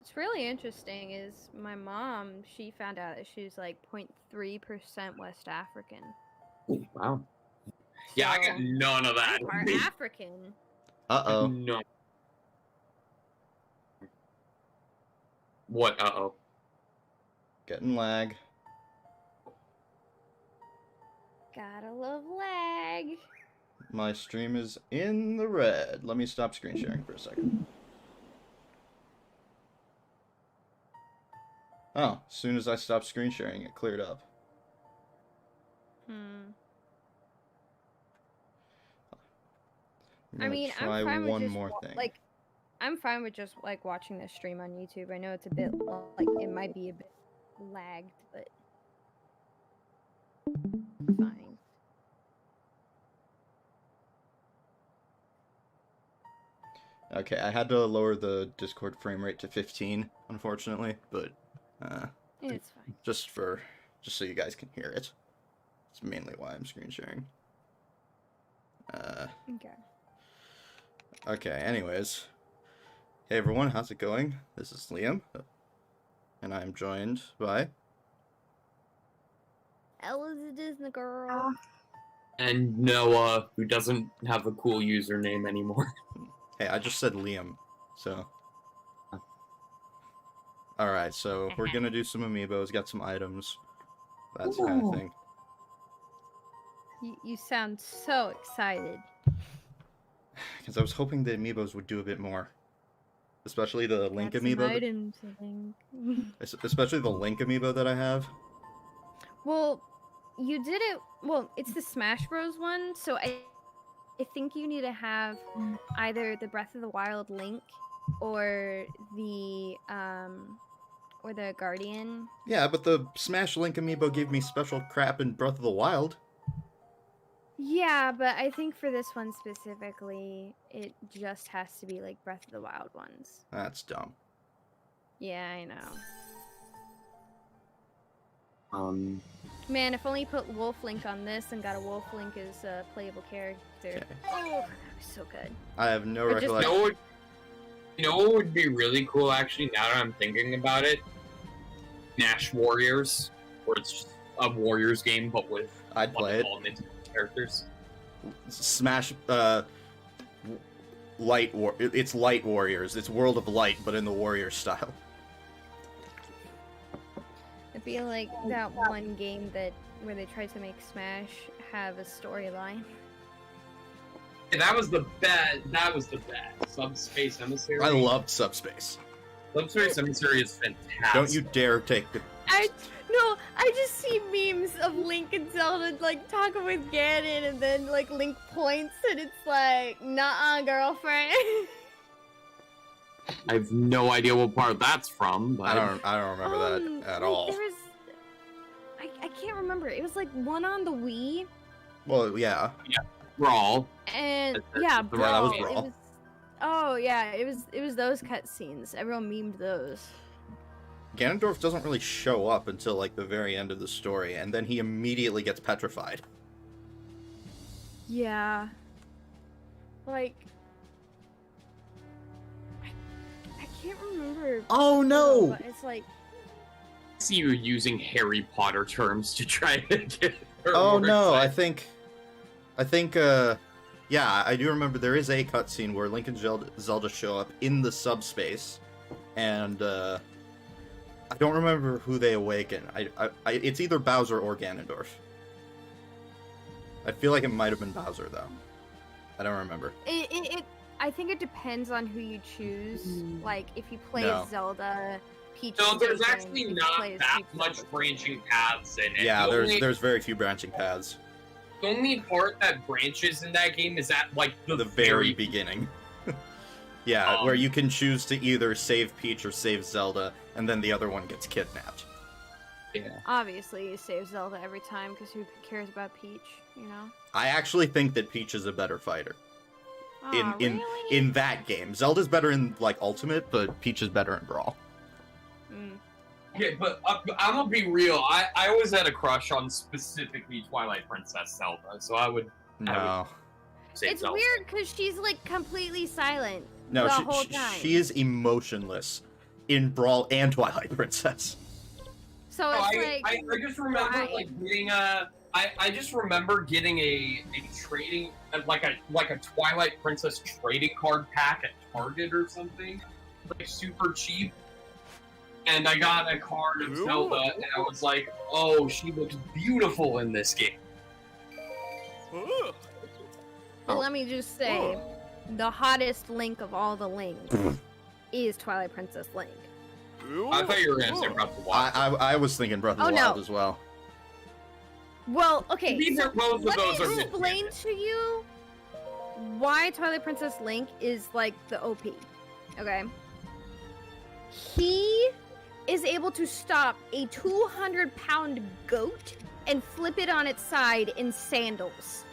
What's really interesting is my mom, she found out that she was like 0.3% West African. Wow. Yeah, I got So, none of that. I'm part African. Uh-oh. No. What? Uh-oh. Getting lag. Gotta love lag. My stream is in the red. Let me stop screen sharing for a second. Oh, as soon as I stopped screen sharing, it cleared up. I mean, try I'm fine with one just more thing. like, I'm fine with just like watching this stream on YouTube. I know it's a bit like it might be a bit lagged, but fine. Okay, I had to lower the Discord frame rate to 15, unfortunately, but It's fine. just so you guys can hear it. That's mainly why I'm screen sharing. Okay. Okay, anyways. Hey everyone, how's it going? This is Liam, and I'm joined by... Ella's a Disney girl. And Noah, who doesn't have a cool username anymore. Hey, I just said Liam, so... Alright, so we're gonna do some amiibos, got some items, that kind of thing. You sound so excited. Because I was hoping the amiibos would do a bit more. Especially the Link amiibo. Items, I think. Especially the Link amiibo that I have. Well, you did it. Well, it's the Smash Bros. One, so I think you need to have either the Breath of the Wild Link or the Guardian. Yeah, but the Smash Link amiibo gave me special crap in Breath of the Wild. Yeah, but I think for this one specifically, it just has to be like Breath of the Wild ones. That's dumb. Yeah, I know. Man, if only you put Wolf Link on this and got a Wolf Link as a playable character. Okay. Oh, that was so good. I have no Or just- recollection. You know what would be really cool, actually, now that I'm thinking about it? Smash Warriors, where it's just a Warriors game, but with I'd play it. all Nintendo characters. Smash, it's Light Warriors. It's World of Light, but in the Warrior style. It'd be like that one game where they tried to make Smash have a storyline. Yeah, that was the best. Subspace Emissary. I loved Subspace. Subspace Emissary is fantastic. Don't you dare take the... I just see memes of Link and Zelda like talking with Ganon, and then like Link points, and it's like, "Nah, girlfriend." I have no idea what part that's from, but I don't remember that at all. There was, I can't remember. It was like one on the Wii. Well, yeah. Brawl. And That was Brawl. Brawl. It was those cutscenes. Everyone memed those. Ganondorf doesn't really show up until, like, the very end of the story, and then he immediately gets petrified. Yeah. Like, I can't remember. Oh, no! But it's like... See you using Harry Potter terms to try to get her Oh, more no, excited. I think, yeah, I do remember there is a cutscene where Link and Zelda show up in the subspace, and, I don't remember who they awaken. It's either Bowser or Ganondorf. I feel like it might have been Bowser, though. I don't remember. I think it depends on who you choose. Like, if you play No. as Zelda, Peach. No, is there's different. actually If you not play as that Peach, much Zelda's branching paths in it. Yeah, The there's very few branching paths. only part that branches in that game is at, like, the very beginning. Yeah, where you can choose to either save Peach or save Zelda, and then the other one gets kidnapped. Yeah. Obviously, you save Zelda every time, because who cares about Peach, you know? I actually think that Peach is a better fighter. Aw, really? In that game. Zelda's better in, like, Ultimate, but Peach is better in Brawl. Okay, but I'm gonna be real. I always had a crush on specifically Twilight Princess Zelda, so I would No. say It's Zelda. weird, because she's, like, completely silent No, the whole time. she is emotionless. in Brawl and Twilight Princess. So Oh, it's I just remember why? like getting a. I just remember getting a trading like a Twilight Princess trading card pack at Target or something, like super cheap. And I got a card of Zelda, and I was like, "Oh, she looks beautiful in this game." But let me just say, the hottest Link of all the Links is Twilight Princess Link. I thought you were gonna say Breath of the Wild. I was thinking Breath of the Wild as well. Well, okay, These so are both of let those are me good explain candidates. to you why Twilight Princess Link is like the OP. Okay, he is able to stop a 200-pound goat and flip it on its side in sandals.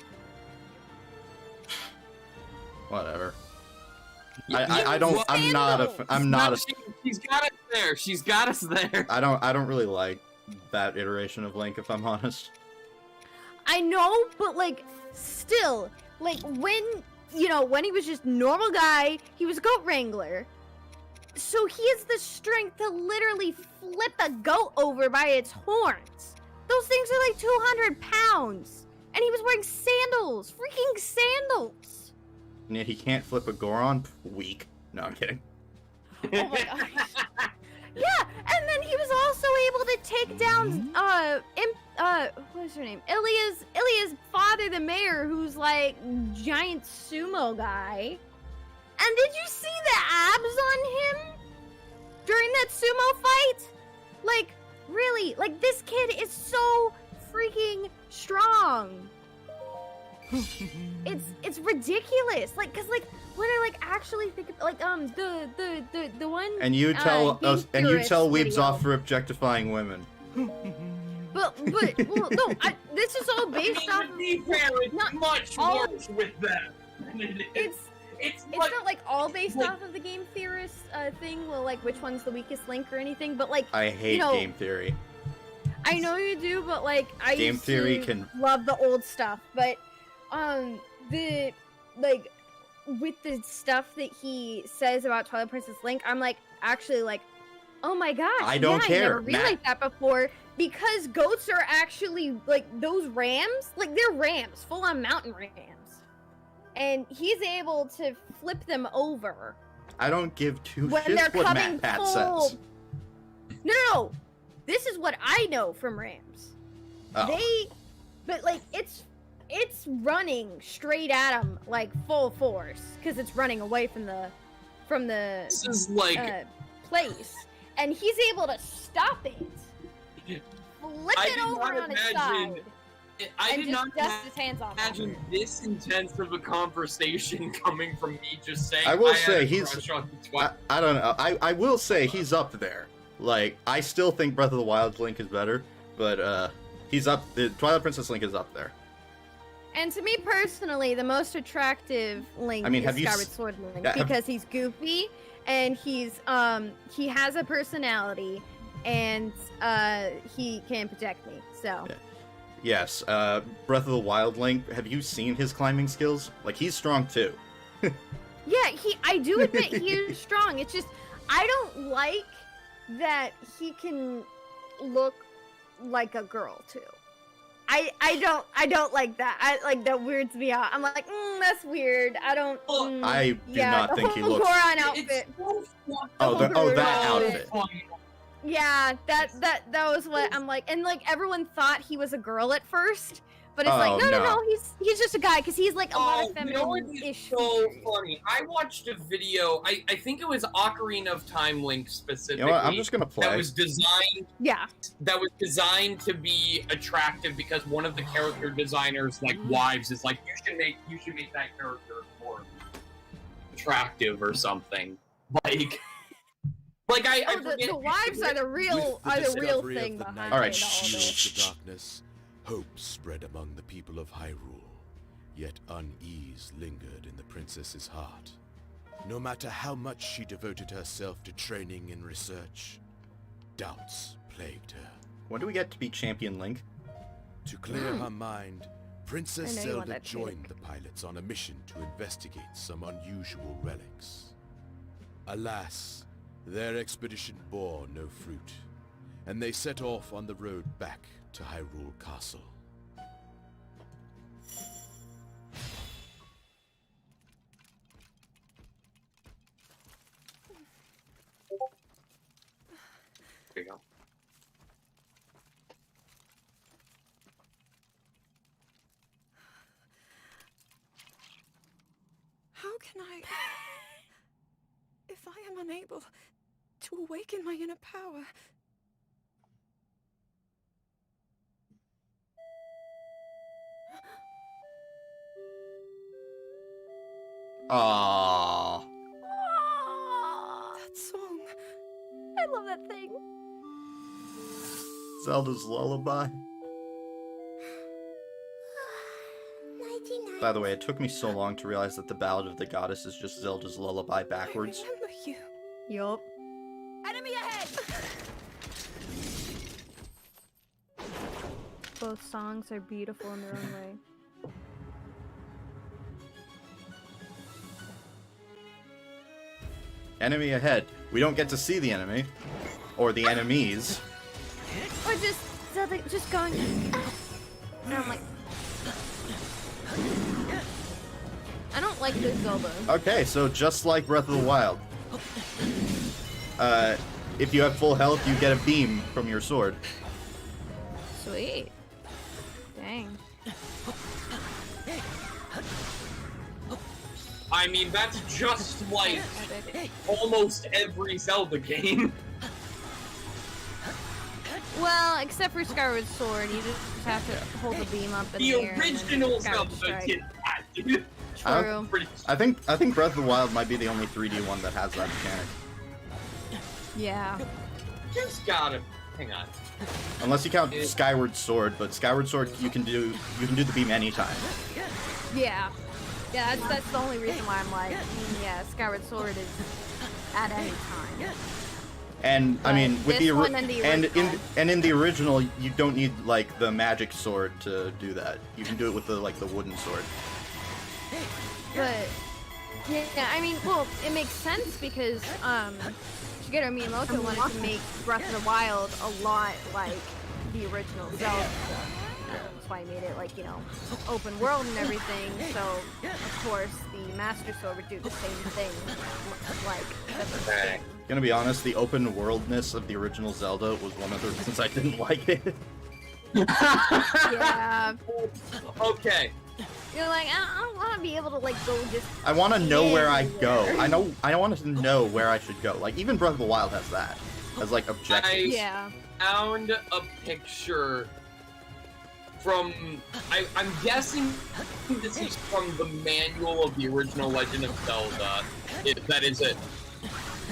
Whatever. Yeah, I don't. well, I'm not a. I'm not a. She's got us there. She's got us there. I don't really like that iteration of Link, if I'm honest. I know, but like, still, like when when he was just normal guy, he was a goat wrangler. So he has the strength to literally flip a goat over by its horns. Those things are like 200 pounds, and he was wearing sandals, freaking sandals. And yet he can't flip a Goron. Weak. No, I'm kidding. Oh my gosh. Yeah, and then he was also able to take down what's her name? Ilya's father, the mayor, who's like giant sumo guy. And did you see the abs on him during that sumo fight? Like, really, like this kid is so freaking strong. It's ridiculous. Like, cause like when I like actually think of, like the one. And you tell us, and you tell Weebs video. off for objectifying women. But well, no, this is all based off. To be fair, it's not much all- worse with them. It's like, not like all based like- off of the game theorist thing. Well, like which one's the weakest link or anything. But like I hate know, game theory. I know you do, but like I Game used theory to can- love the old stuff. But the like with the stuff that he says about Twilight Princess Link, I'm like actually like, oh my gosh, I don't I care, never realized that before. Because goats are actually like those rams, like they're rams, full on mountain rams, and he's able to flip them over I don't give two when shits they're what coming Matt Pat full. says. No. This is what I know from rams. Oh. But like it's running straight at him like full force because it's running away from the this is like place, and he's able to stop it. Flip I it did over not on its imagine- side I and did just not dust his hands off. imagine this intense of a conversation coming from me just saying. I will had say a he's- crush on Twilight. I don't know. I will say he's up there. Like, I still think Breath of the Wild Link is better, but he's up. The Twilight Princess Link is up there. And to me personally, the most attractive Link I mean, have is you Skyward s- Sword Link Yeah, have- because he's goofy and he's he has a personality and he can protect me. So Yeah. Yes, Breath of the Wild Link. Have you seen his climbing skills? Like, he's strong too. yeah, I do admit he is strong. It's just I don't like that he can look like a girl too. I don't like that. I like that weirds me out. I'm like, that's weird. I don't. I do yeah, not the think he whole looks- Goron It's outfit. so fucking that outfit. funny. Yeah, that was what I'm like, and like everyone thought he was a girl at first, but it's Oh, like no, no. he's just a guy because he's like a lot of You know what is feminine-ish. so features. funny? I watched a video. I think it was Ocarina of Time Link You specifically. know what? I'm just gonna play. that was designed Yeah, to be attractive because one of the character designers like wives is like you should make that character more attractive or something like I oh, forget the wives are the real discovery thing of the behind night All right, all shh, this. shh, of the darkness, hope spread among the people of Hyrule, yet unease lingered in the princess's heart. No matter how much she devoted herself to training and research, doubts plagued her. When do we get to be Champion Link? To clear her mind, Princess I know you want Zelda that joined pick. the pilots on a mission to investigate some unusual relics. Alas, Their expedition bore no fruit, and they set off on the road back to Hyrule Castle. There you go. How can I... If I am unable to awaken my inner power... Aww. That song... I love that thing. Zelda's lullaby. By the way, it took me so long to realize that the Ballad of the Goddess is just Zelda's lullaby backwards. I remember you. Yup. Enemy ahead! Both songs are beautiful in their own way. Enemy ahead. We don't get to see the enemy. Or the enemies. Or just Zelda just going. And I'm like, I don't like this Zelda. Okay, so just like Breath of the Wild. If you have full health, you get a beam from your sword. Sweet. Dang. I mean, that's just like Epic. almost every Zelda game. Well, except for Skyward Sword, you just have to hold the beam up in The the air. and then original Skyward Zelda Strike. did that, dude. True. Pretty- I think Breath of the Wild might be the only 3D one that has that mechanic. Yeah. Just gotta hang on. Unless you count Skyward Sword, but Skyward Sword you can do the beam anytime. Yeah. Yeah, that's the only reason why I'm like, yeah, Skyward Sword is at any time. And I But mean, with this the one and the original. in the original, you don't need like the magic sword to do that. You can do it with the wooden sword. But yeah, I mean, well, it makes sense because Shigeru Miyamoto wanted to make Breath of the Wild a lot like the original Zelda. That's why he made it like, you know, open world and everything. So of course the Master Sword would do the same thing, like the first Okay. game. Gonna be honest, the open worldness of the original Zelda was one of the reasons I didn't like it. Yeah, Okay. you're like, I don't want to be able to like go just. I want to know where I go. Anywhere. I want to know where I should go. Like even Breath of the Wild has that as like objectives. Yeah. Found a picture from I'm guessing this is from the manual of the original Legend of Zelda. That is a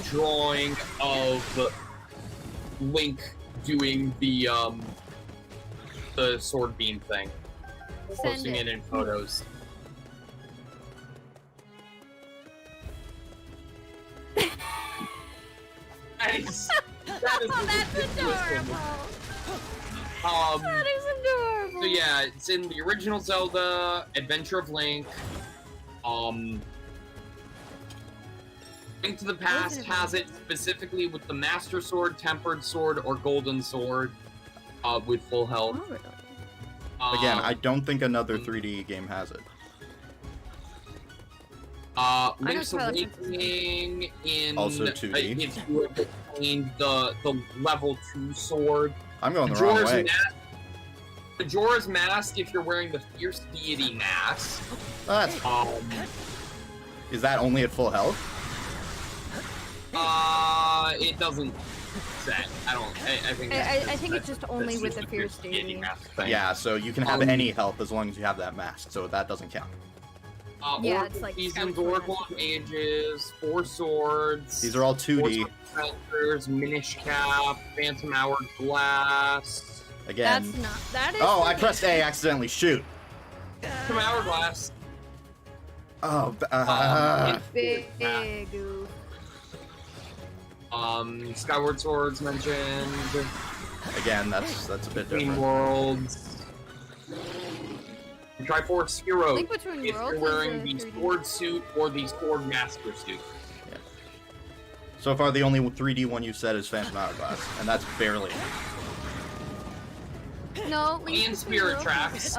drawing of Link doing the sword beam thing, Send posting it it. in photos. That is Oh, that's the ridiculous adorable. one. That is adorable. So yeah, it's in the original Zelda, Adventure of Link. Link to the Past has it specifically with the Master Sword, Tempered Sword, or Golden Sword, with full health. Oh, really? Again, I don't think another 3D game has it. Link's Twilight Princess. Awakening in Also 2D. If you have obtained the level 2 sword. I'm going the wrong way. Majora's Mask if you're wearing the Fierce Deity mask. That's, is that only at full health? It doesn't say. I think. I think it's just only with the Fierce Deity. mask thing. Yeah, so you can have any health as long as you have that mask, so that doesn't count. Yeah, Oracle it's like Seasons, Skyward Oracle Sword. of Ages, Four Swords. These are all 2D. Minish Cap, Phantom Hourglass. Again. That's not. That is. Oh, I the- pressed A accidentally. Shoot. Phantom Hourglass. Oh, Big oof. Skyward Swords mentioned. again, that's a bit Between different. Worlds. Triforce Hero. Link Between If Worlds you're wearing is the a 3D. sword suit or the sword master suit. So far, the only 3D one you said is Phantom Hourglass, and that's barely. No, And Spirit Tracks.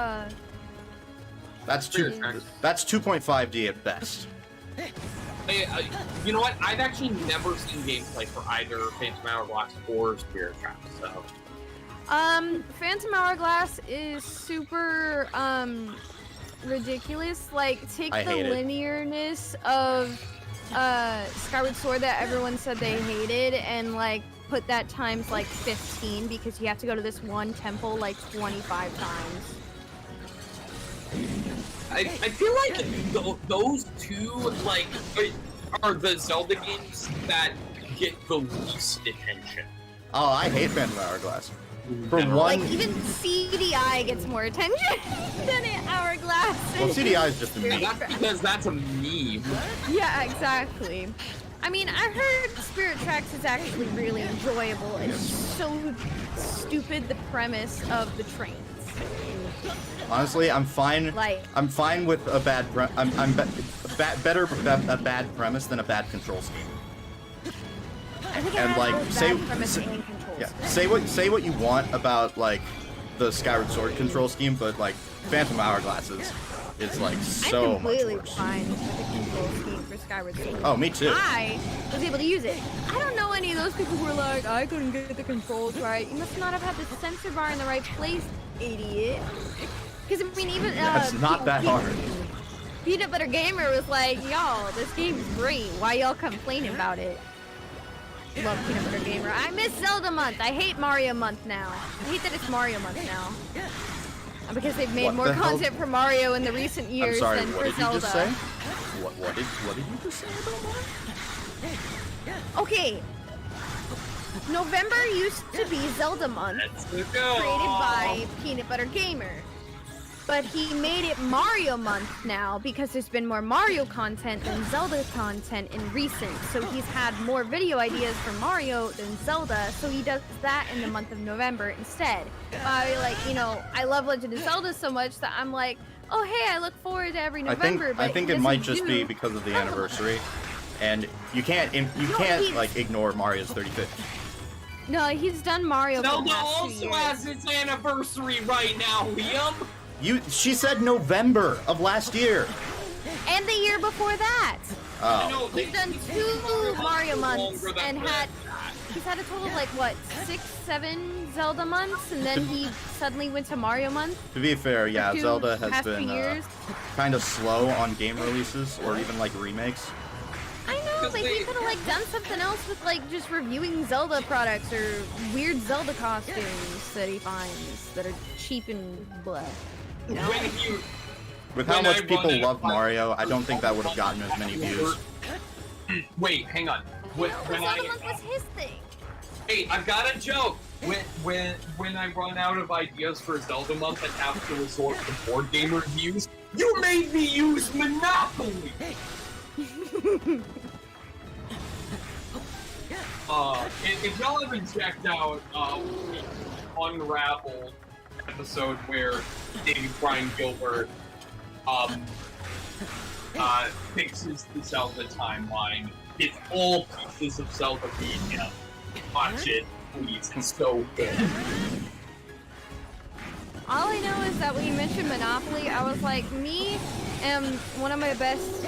That's Spirit Tracks. That's 2.5D at best. Hey, you know what? I've actually never seen gameplay for either Phantom Hourglass or Spirit Tracks, so... Phantom Hourglass is super, ridiculous. Like, take I the hate it. linearness of, Skyward Sword that everyone said they hated, and, like, put that times, like, 15, because you have to go to this one temple, like, 25 times. I feel like those two, like, are the Zelda games that get the least attention. Oh, I hate Phantom Hourglass. For Yeah. one, Like, even CDI gets more attention than Hourglass. well, CDI is just a And meme. that's because that's a meme. Yeah, exactly. I mean, I heard Spirit Tracks is actually really enjoyable. It's so stupid, the premise of the trains. Honestly, I'm fine. Like, I'm fine with a bad. Better a bad premise than a bad control scheme. I think it And, has like, both say- bad premise say- and controls. Yeah, say what you want about like the Skyward Sword control scheme, but like Phantom Hourglass is like so I'm much completely worse. fine with the control scheme for Skyward Sword. Oh, me too. I was able to use it. I don't know any of those people who were like, I couldn't get the controls right. You must not have had the sensor bar in the right place, idiot. Because, I mean, even... That's not that hard. Peanut Butter Gamer was like, y'all, this game's great. Why y'all complaining about it? Love Peanut Butter Gamer. I miss Zelda month. I hate Mario month now. I hate that it's Mario month now. Because they've made What more the hell? content for Mario in the recent I'm years sorry. than What for did Zelda. you just say? What did you just say about Mario? Okay. November used to be Zelda month, Let's go. created by Peanut Butter Gamer. But he made it Mario month now because there's been more Mario content than Zelda content in recent. So he's had more video ideas for Mario than Zelda, so he does that in the month of November instead. I love Legend of Zelda so much that I'm like, oh hey, I look forward to every November. I think he it might doesn't just do be because of the Zelda month. anniversary, and you can't like ignore Mario's 35th. No, he's done Mario for the Zelda past 2 also years. has its anniversary right now, Liam. She said November of last year. And the year before that. Oh. No, He's done 2 Mario months longer than and that. he's had a total of like what, 6, 7 Zelda months, and then he suddenly went to Mario month. To be fair, yeah, for Zelda has past 2 been years. kind of slow on game releases or even like remakes. I know, but he could have like done something else with like just reviewing Zelda products or weird Zelda costumes that he finds that are cheap and blah. You know? With how When much I people run love it- Mario, I don't think that would have gotten as many views. Wait, hang on. When Zelda I month was his thing. Hey, I've got a joke. When I run out of ideas for Zelda month and have to resort to board game reviews, you made me use Monopoly. If y'all haven't checked out the Unraveled episode where David Brian Gilbert fixes the Zelda timeline, it's all pieces of Zelda media. Watch it, please. It's so good. All I know is that when you mentioned Monopoly, I was like, me and one of my best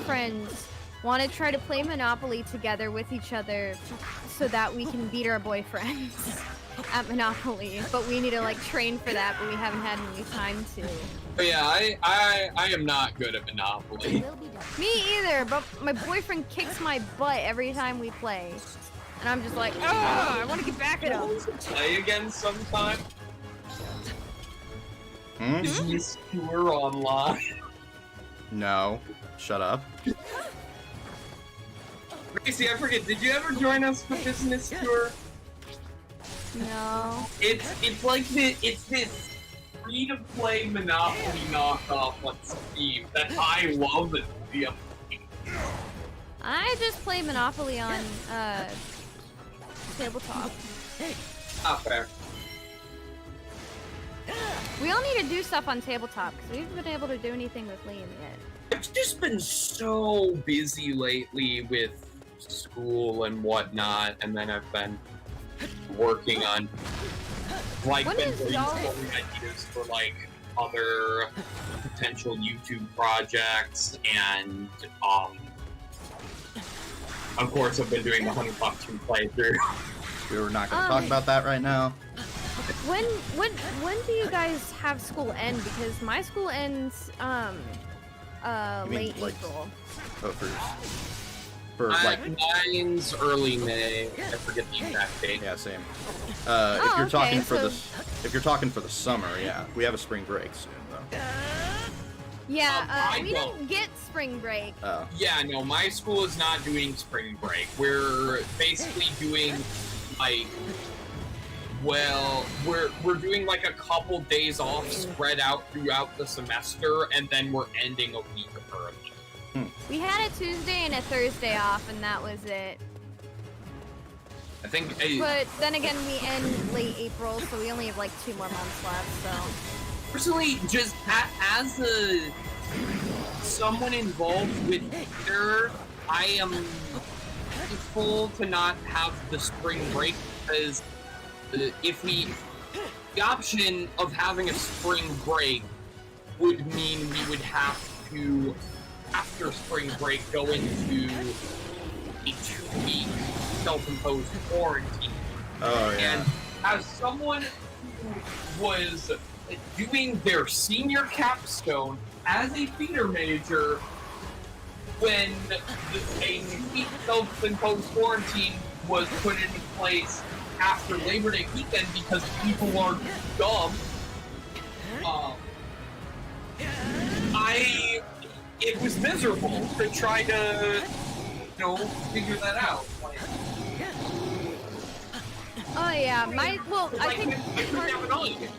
friends want to try to play Monopoly together with each other so that we can beat our boyfriends at Monopoly. But we need to like train for that, but we haven't had any time to. But yeah, I am not good at Monopoly. Me either, but my boyfriend kicks my butt every time we play. And I'm just like, oh, I want to get back at him. Play again sometime. Hmm? Business tour online. No. Shut up. Gracie, I forget, did you ever join us for business tour? No. It's like it's this free-to-play Monopoly knockoff on Steam that I love and feel. I just play Monopoly on tabletop. Not fair. We all need to do stuff on tabletop because we haven't been able to do anything with Liam yet. I've just been so busy lately with school and whatnot, and then I've been working on like When been is y'all- brainstorming ideas for like other potential YouTube projects, and of course I've been doing the Honeypot 2 playthrough. We're not going to talk about that right now. When do you guys have school end? Because my school ends You mean, late like, April. Oh, for like, Mine's early May. I forget the exact date. yeah, same. If Oh, you're talking okay, for so- if you're talking for the summer, yeah, we have a spring break soon though. Yeah, I we don't. didn't get spring break. Oh, Yeah, no, my school is not doing spring break. We're basically doing like, well, we're doing like a couple days off spread out throughout the semester, and then we're ending a week early. We had a Tuesday and a Thursday off, and that was it. I think. But then again, we end late April, so we only have like 2 more months left. So Personally, just as someone involved with theater, I am thankful to not have the spring break, because the option of having a spring break would mean we would have to, after spring break, go into a 2-week self-imposed quarantine. oh yeah. And as someone who was doing their senior capstone as a theater major, when a 2-week self-imposed quarantine was put into place after Labor Day weekend because people are dumb, it was miserable to try to, figure that out. Like, oh yeah, I I think couldn't have an audience.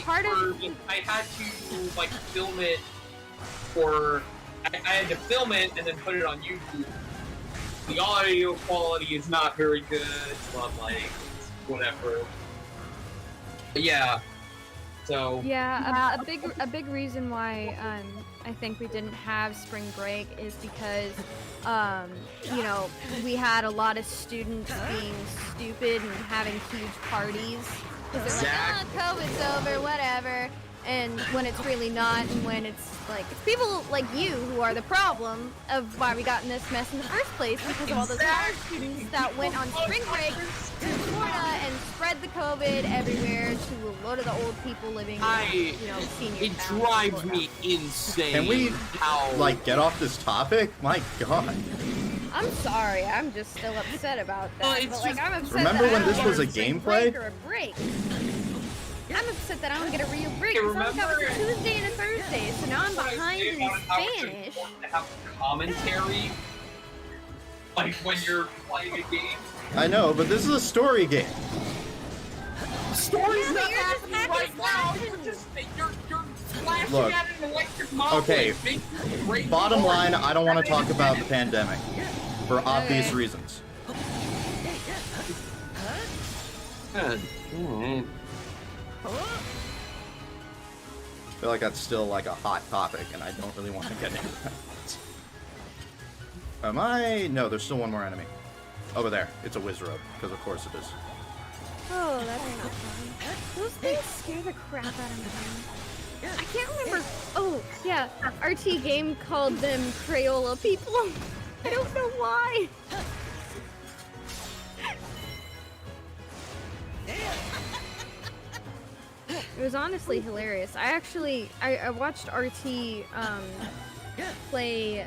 part of- I had to like film it, or I had to film it and then put it on YouTube. The audio quality is not very good, but like whatever. But yeah. So yeah, a big reason why I think we didn't have spring break is because we had a lot of students being stupid and having huge parties because they're like, oh, COVID's over, whatever. And when it's really not, and when it's people like you who are the problem of why we got in this mess in the first place, because of all those college students that went on spring break to Florida and spread the COVID everywhere to a load of the old people living in, senior it towns in drives Florida. me insane. Can we how get off this topic? My God. I'm sorry, I'm just still upset about that. Well, it's but just- I'm upset Remember that when I this don't was get a spring gameplay? break or a break. I'm upset that I don't get a real break Hey, because I got a remember- Tuesday and a Thursday, so now I'm behind in How it's Spanish. important to have commentary, like when you're playing a game. I know, but this is a story game. The story's Yeah, but not you're just happening acting right now. slashing. You're flashing Look. at an electric model. Okay, Big, great Bottom story. line, I don't want to talk about the pandemic for obvious Okay. reasons. I feel like that's still like a hot topic, and I don't really want to get into that. Am I? No, there's still one more enemy. Over there. It's a Wizrobe, because of course it is. Oh, that's not fun. Those things scare the crap out of me. I can't remember. Oh, yeah. RT Game called them Crayola people. I don't know why. It was honestly hilarious. I watched RT play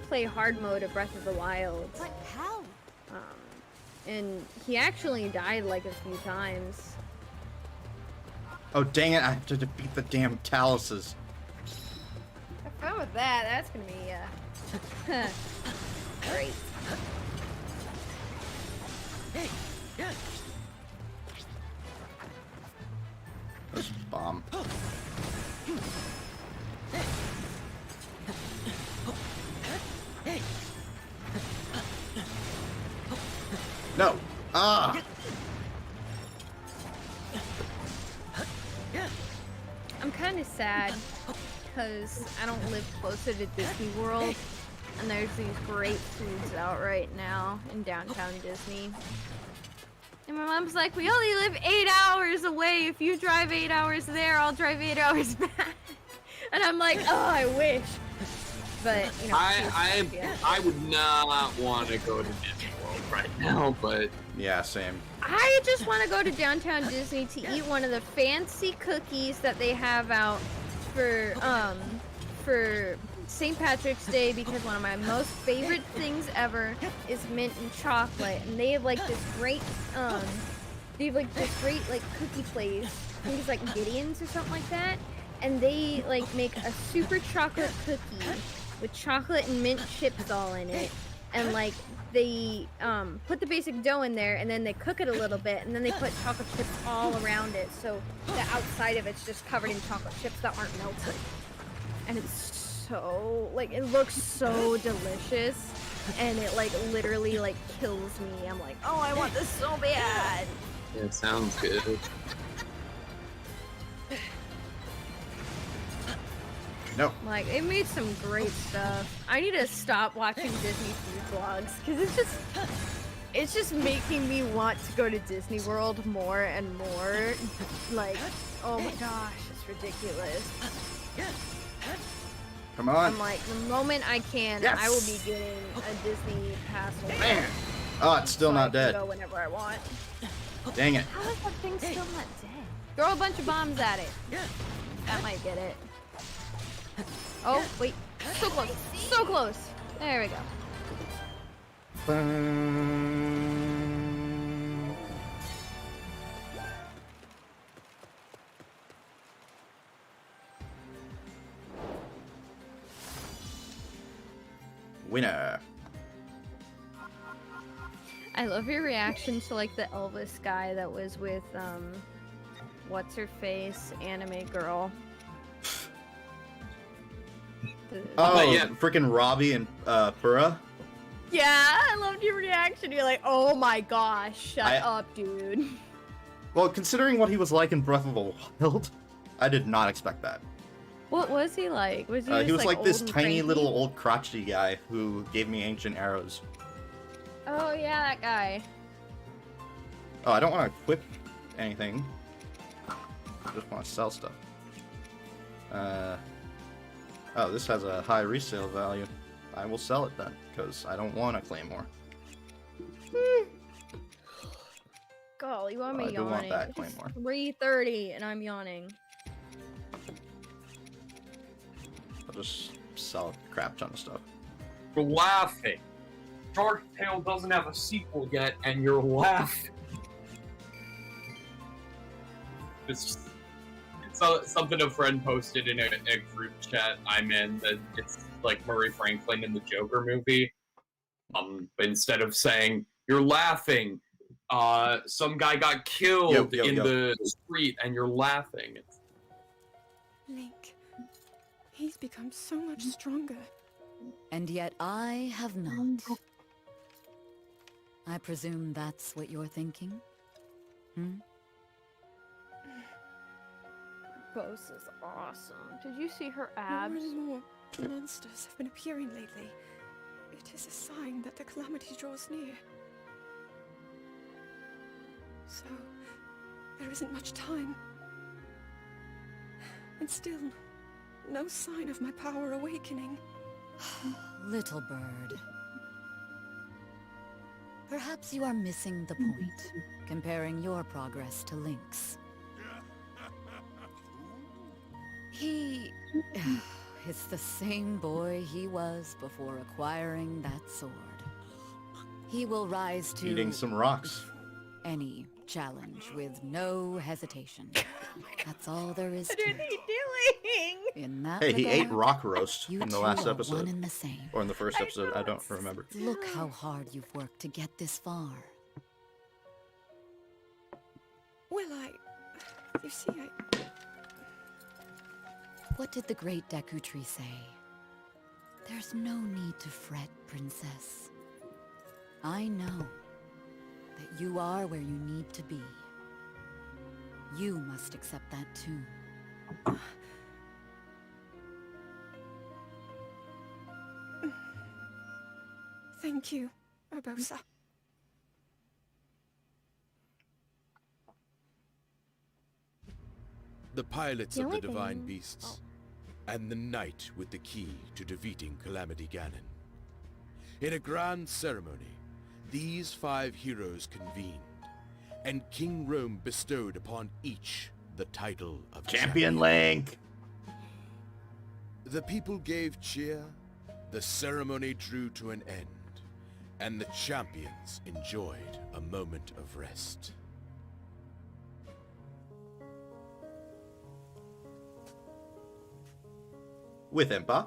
play hard mode of Breath of the Wild. But how? And he actually died like a few times. Oh, dang it, I have to defeat the damn Taluses. Have fun with that. That's gonna be great. This bomb. No! Ah! I'm kind of sad because I don't live closer to Disney World, and there's these great foods out right now in downtown Disney. And my mom's like, we only live 8 hours away. If you drive 8 hours there, I'll drive 8 hours back. And I'm like, oh, I wish. But, you know. I would not want to go to Disney World right now, but... Yeah, same. I just want to go to downtown Disney to eat one of the fancy cookies that they have out for St. Patrick's Day, because one of my most favorite things ever is mint and chocolate, and they have like this great cookie place. I think it's like Gideon's or something like that, and they like make a super chocolate cookie with chocolate and mint chips all in it, and like they put the basic dough in there, and then they cook it a little bit, and then they put chocolate chips all around it, so the outside of it's just covered in chocolate chips that aren't melted, and it's so like, it looks so delicious, and it like literally like kills me. I'm like, oh, I want this so bad. It sounds good. No. Like, it made some great stuff. I need to stop watching Disney food vlogs, because it's just making me want to go to Disney World more and more. Like, oh my gosh, it's ridiculous. Come on. I'm like, the moment I can, Yes! I will be getting a Disney pass holder. Man. Oh, it's still so not I can dead. Go whenever I want. Dang it. How is that thing still not dead? Throw a bunch of bombs at it. That might get it. Oh, wait. So close. So close. There we go. Winner. I love your reaction to like the Elvis guy that was with what's her face, anime girl. Oh, yeah. freaking Robbie and Pura. Yeah, I loved your reaction. You're like, oh my gosh, shut up, dude. Well, considering what he was like in Breath of the Wild, I did not expect that. What was he like? Was he just, He was like this old and tiny cranky? little old crotchety guy who gave me ancient arrows. Oh yeah, that guy. Oh, I don't want to equip anything. I just want to sell stuff. Oh, this has a high resale value. I will sell it then, because I don't want a claymore. Golly, why am I I do want yawning? that It's claymore. 3:30 and I'm yawning. I'll just sell a crap ton of stuff. You're laughing. Shark Tale doesn't have a sequel yet, and you're laughing. It's something a friend posted in a group chat I'm in, that it's like Murray Franklin in the Joker movie. Instead of saying, you're laughing, some guy got killed in the street, and you're laughing. Link, he's become so much stronger. And yet I have not. I presume that's what you're thinking? Boss is awesome. Did you see her More abs? and more monsters have been appearing lately. It is a sign that the Calamity draws near. So, there isn't much time. And still, no sign of my power awakening. Little bird. Perhaps you are missing the point, comparing your progress to Link's. He is the same boy he was before acquiring that sword. He will rise to Eating some rocks. any challenge with no hesitation. That's all there is What to are it. they doing? In that Hey, he ate regard, rock roast you in the two last are episode. one and the same. Or in the first episode, I don't remember. Look how hard you've worked to get this far. Well, you see, What did the great Deku Tree say? There's no need to fret, princess. I know that you are where you need to be. You must accept that too. Thank you, Urbosa. The pilots The of the only divine thing- beasts, and the knight with the key to defeating Calamity Ganon. In a grand ceremony, these 5 heroes convened, and King Rome bestowed upon each the title of Champion Link! The people gave cheer, the ceremony drew to an end, and the champions enjoyed a moment of rest. With Impa.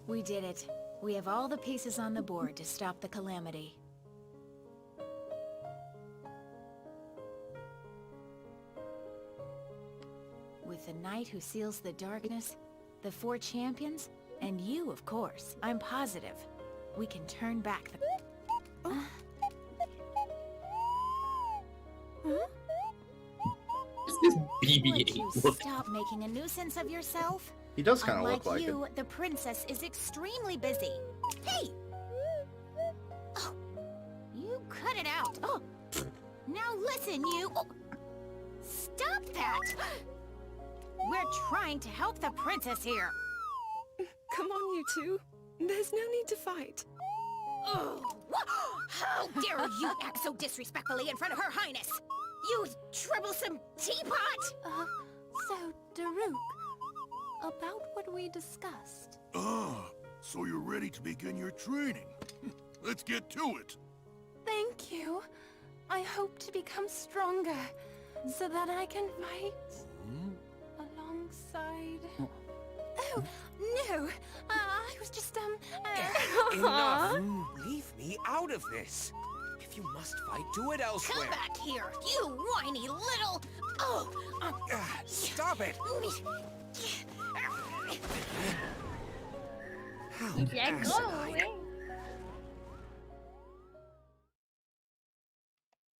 We did it. We have all the pieces on the board to stop the Calamity. With the knight who seals the darkness, the 4 champions, and you, of course, I'm positive. We can turn back the... This Would BB-8 you look. stop making a nuisance of yourself? He does kind of Unlike look like you, it. the princess is extremely busy. Hey! Oh, you cut it out. Oh, now listen, you. Oh, stop that! We're trying to help the princess here. Come on, you two. There's no need to fight. Oh, how dare you act so disrespectfully in front of Her Highness! You troublesome teapot! So, Daruk, about what we discussed. Ah, so you're ready to begin your training. Let's get to it. Thank you. I hope to become stronger, so that I can fight alongside... Oh, no! I was just, Enough! Leave me out of this. If you must fight, do it elsewhere. Come back here, you whiny little... Oh! Stop it! How Yeah, asinine. go.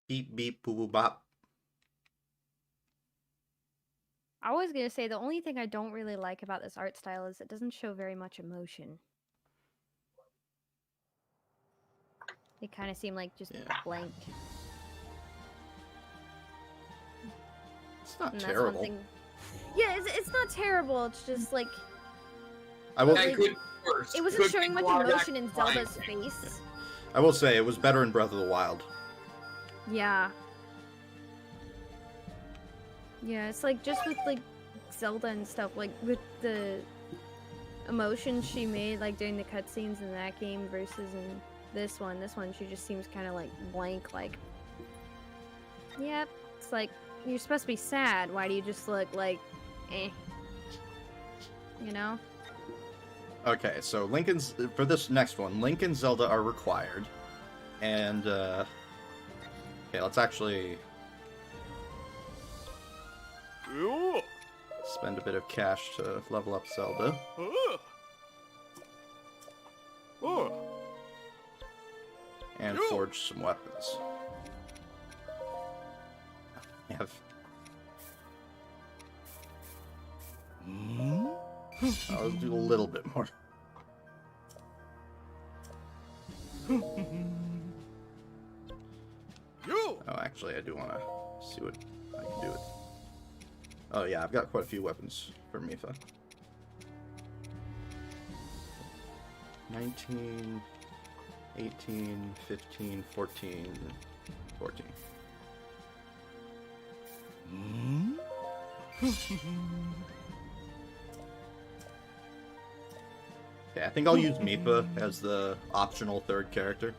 Beep beep boo boo bop. I was gonna say the only thing I don't really like about this art style is it doesn't show very much emotion. They kind of seem like just Yeah. blank. It's not And terrible. Yeah, it's not terrible. It's just like I will. That could be worse. it wasn't Could showing be much live emotion action in Zelda's fighting. face. I will say it was better in Breath of the Wild. Yeah. Yeah, it's like just with like Zelda and stuff, like with the emotions she made like during the cutscenes in that game versus in this one she just seems kind of like blank, like yep, it's like you're supposed to be sad, why do you just look like you know? Okay, so for this next one, Link and Zelda are required. And, okay, let's actually spend a bit of cash to level up Zelda. And forge some weapons. I have... I'll do a little bit more. Oh, actually, I do want to see what I can do with... Oh yeah, I've got quite a few weapons for Mipha. 19, 18, 15, 14, 14. Okay, I think I'll use Mipha as the optional third character.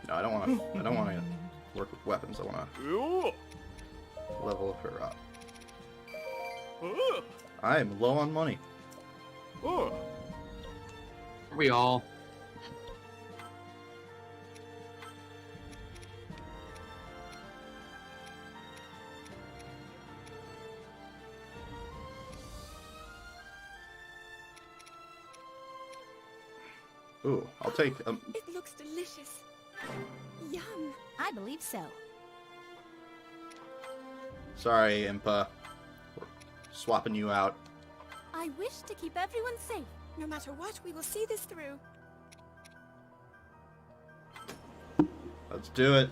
No, I don't want to. I don't want to work with weapons. I want to level her up. I am low on money. Are we all? Ooh, I'll take. It looks delicious. Yum. I believe so. Sorry, Impa. swapping you out. I wish to keep everyone safe. No matter what, we will see this through. Let's do it.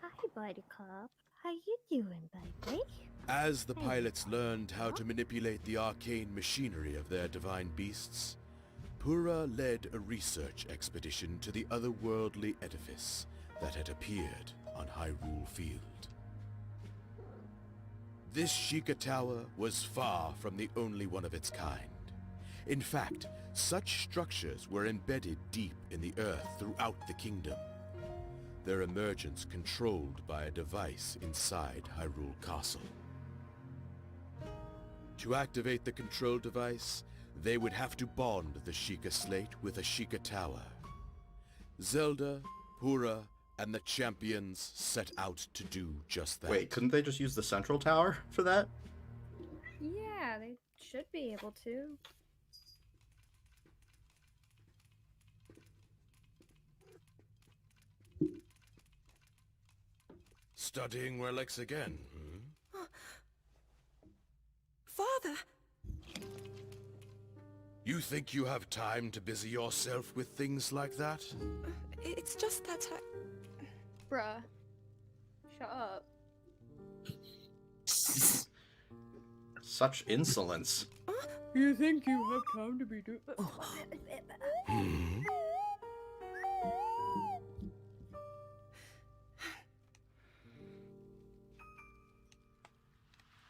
Hi, Buttercup. How you doing, baby? As the pilots learned how to manipulate the arcane machinery of their divine beasts, Pura led a research expedition to the otherworldly edifice that had appeared on Hyrule Field. This Sheikah Tower was far from the only one of its kind. In fact, such structures were embedded deep in the earth throughout the kingdom, their emergence controlled by a device inside Hyrule Castle. To activate the control device, they would have to bond the Sheikah Slate with a Sheikah Tower. Zelda, Pura, and the champions set out to do just that. Wait, couldn't they just use the central tower for that? Yeah, they should be able to. Studying relics again, Father! You think you have time to busy yourself with things like that? It's just that Bruh. Shut up. Such insolence. You think you have time to be doing...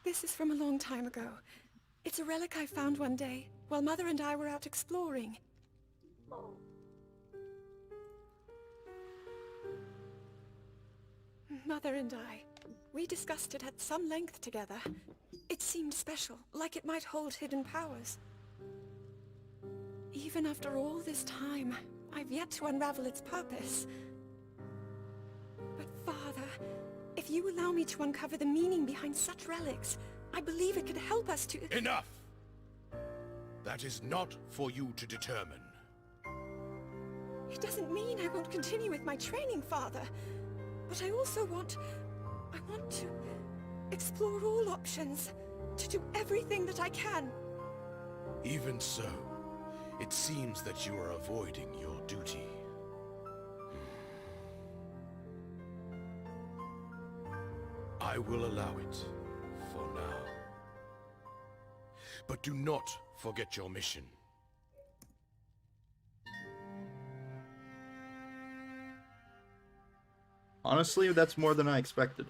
This is from a long time ago. It's a relic I found one day, while Mother and I were out exploring. Mother and I, we discussed it at some length together. It seemed special, like it might hold hidden powers. Even after all this time, I've yet to unravel its purpose. But Father, if you allow me to uncover the meaning behind such relics, I believe it could help us to... Enough! That is not for you to determine. It doesn't mean I won't continue with my training, Father. But I also want to explore all options, to do everything that I can. Even so, it seems that you are avoiding your duty. I will allow it, for now. But do not forget your mission. Honestly, that's more than I expected.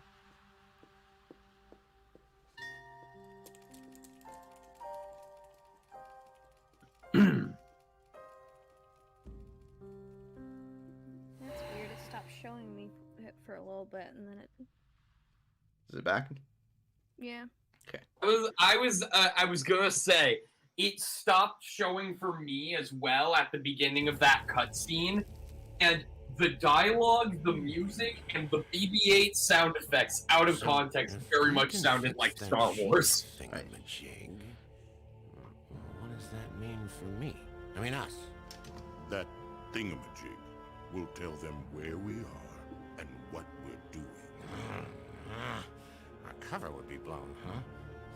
That's weird. It stopped showing me it for a little bit, and then it... Is it back? Yeah. Okay. I was gonna say, it stopped showing for me as well at the beginning of that cutscene, and the dialogue, the music, and the BB-8 sound effects out of context very much sounded like Star Wars. Thingamajig. What does that mean for me? I mean us. That thingamajig will tell them where we are and what we're doing. Our cover would be blown, huh?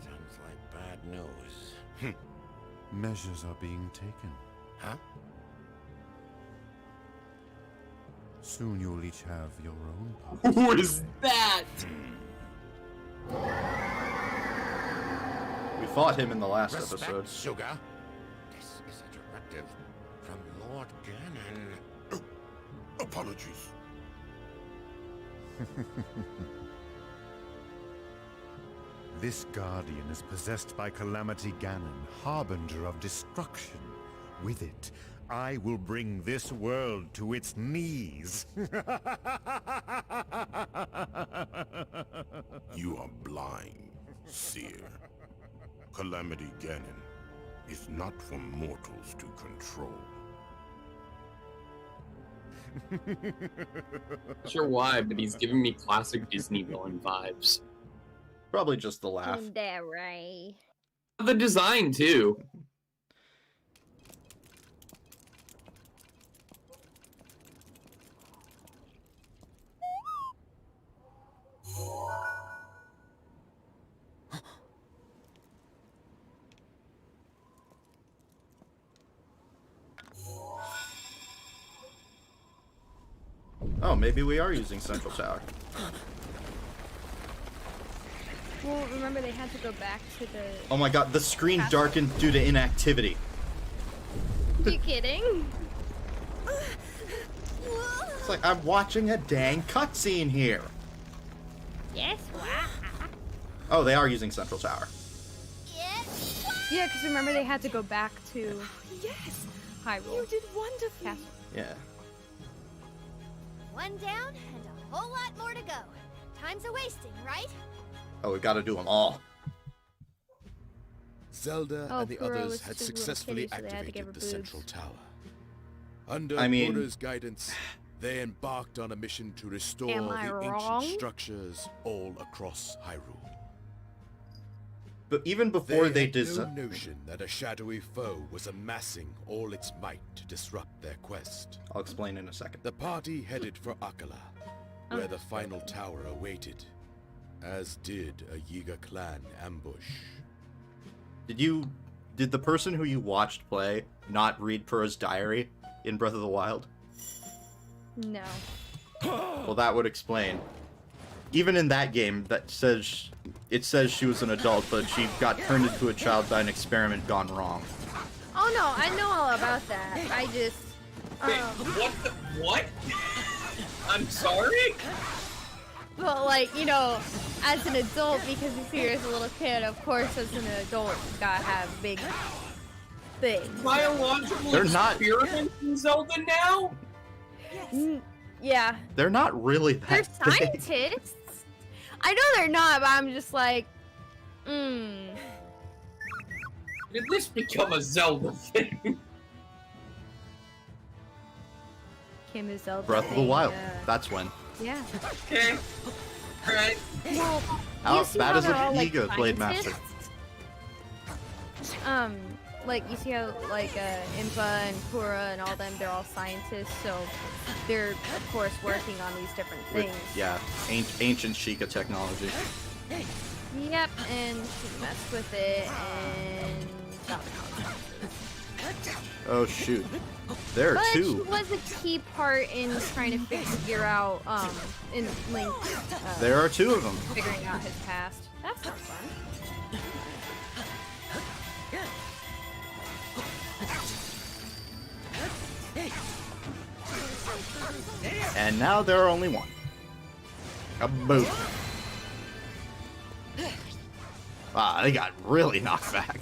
Sounds like bad news. Measures are being taken. Huh? Soon you'll each have your own path. Who is that? We fought him in the last Respect, episode. Sugar. This is a directive from Lord Ganon. Apologies. This guardian is possessed by Calamity Ganon, harbinger of destruction. With it, I will bring this world to its knees. You are blind, Seer. Calamity Ganon is not for mortals to control. Not sure why, but he's giving me classic Disney villain vibes. Probably just the laugh. Right. The design, too. know. Maybe we are using Central Tower. Well, remember they had to go back to the... Oh my god, the screen darkened due to inactivity. You kidding? It's like I'm watching a dang cutscene here. Yes, wow. Oh, they are using Central Tower. Yeah, because remember they had to go back to Yes, Hyrule. you did wonderfully. Castle. Yeah. One down and a whole lot more to go. Time's a wasting, right? Oh, we gotta do them all. Zelda Oh, and the Purah others was had just a little successfully kitty, so they had to give activated her the central boobs. tower. Under I mean- Purah's guidance, they embarked on a mission to restore Am I the wrong? ancient structures all across Hyrule. But even before they had no designed... notion that a shadowy foe was amassing all its might to disrupt their quest. I'll explain in a second. The party headed for Akala, where the final tower awaited, as did a Yiga clan ambush. Did the person who you watched play not read Purah's diary in Breath of the Wild? No. Well, that would explain. Even in that game, it says she was an adult, but she got turned into a child by an experiment gone wrong. Oh no, I know all about that. I just... Wait, what? I'm sorry? Well, like, you know, as an adult, because you see her as a little kid, of course, as an adult, you gotta have big things. Biological They're not- experiments in Zelda now? Yeah. They're not really They're that big. scientists. I know they're not, but I'm just like, Did this become a Zelda thing? Kim is Zelda. Breath of the thing, Wild. That's when. Yeah. Okay. Alright. Well, How you see bad how is they're an all, like, Ego Blade Master? scientists? Like, you see how, like, Impa and Purah and all them, they're all scientists, so they're, of course, working on these different With, things. yeah, ancient Sheikah technology. Yep, and she messed with it, and got it. Oh, shoot. There are But she two. was a key part in trying to figure out, in Link, There are two of them. figuring out his past. That's not fun. And now there are only one. Kaboom. Ah, they got really knocked back.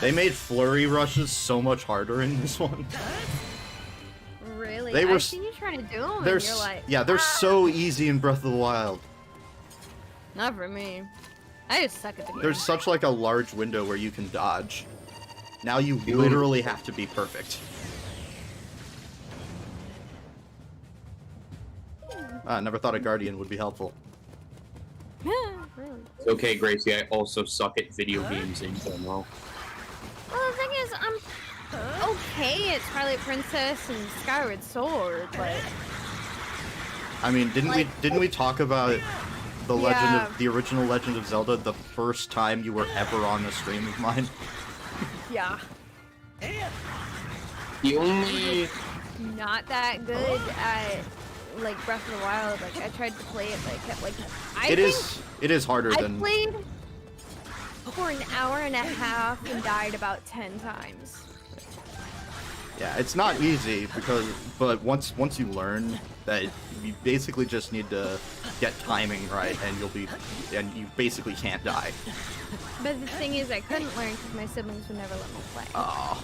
They made flurry rushes so much harder in this one. Really? They were I've seen you trying to do them, They're and you're like, yeah, they're so easy in Breath of the Wild. not for me. I just suck at the game. There's such like a large window where you can dodge. Now you literally have to be perfect. I never thought a guardian would be helpful. Really? It's okay, Gracie, I also suck at video games in general. Well, the thing is, I'm okay at Twilight Princess and Skyward Sword, but I mean, didn't we talk about the Yeah. the original Legend of Zelda the first time you were ever on a stream of mine? yeah, The only... not that good at like Breath of the Wild. Like I tried to play it, but I kept like It is harder I than played for an hour and a half and died about 10 times. yeah, it's not easy but once you learn that you basically just need to get timing right and you basically can't die. But the thing is, I couldn't learn because my siblings would never let me play. Oh.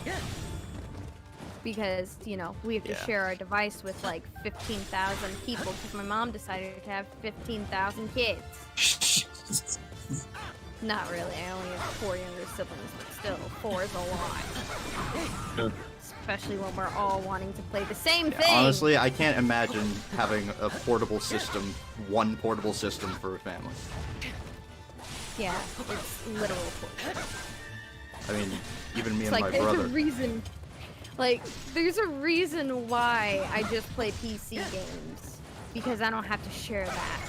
Because, you know, we have to Yeah. share our device with like 15,000 people because my mom decided to have 15,000 kids. Not really, I only have 4 younger siblings, but still, 4 is a lot. Especially when we're all wanting to play the same thing. Honestly, I can't imagine having a portable system, one portable system for a family. Yeah, it's literal torture. I mean, even me It's and like, my there's brother. a reason. Like, there's a reason why I just play PC games. Because I don't have to share that.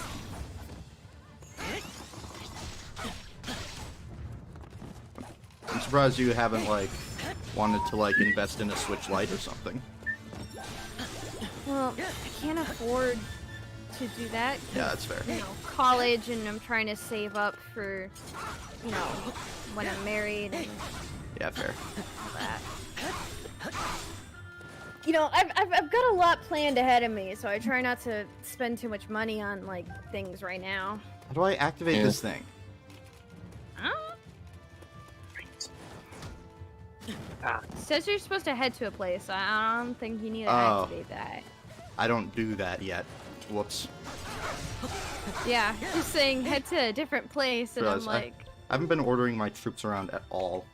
I'm surprised you haven't, like, wanted to, like, invest in a Switch Lite or something. Well, I can't afford to do that. Yeah, that's fair. You know, college, and I'm trying to save up for, you know, when I'm married and Yeah, fair. all that. You know, I've got a lot planned ahead of me, so I try not to spend too much money on, like, things right now. How do I activate this thing? It says you're supposed to head to a place, so I don't think you need to activate that. I don't do that yet. Whoops. Yeah, just saying head to a different place, and I'm like... I haven't been ordering my troops around at all.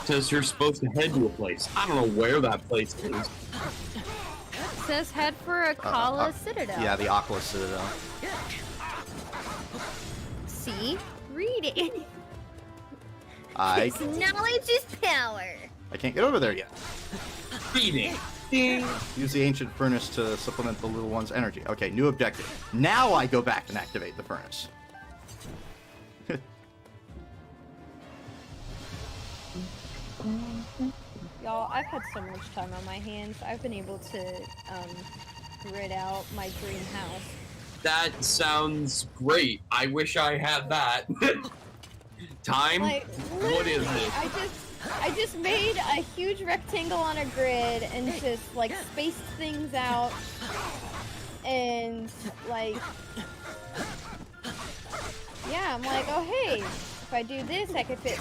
Says you're supposed to head to a place. I don't know where that place is. It says head for Akala Citadel. Yeah, the Akala Citadel. See? Read it. Knowledge is power. I can't get over there yet. Reading. Use the ancient furnace to supplement the little one's energy. Okay, new objective. Now I go back and activate the furnace. Y'all, I've had so much time on my hands. I've been able to grid out my dream house. That sounds great. I wish I had that. Time? Like, What is it? I just made a huge rectangle on a grid and just like spaced things out, and like, yeah, I'm like, oh hey, if I do this, I could fit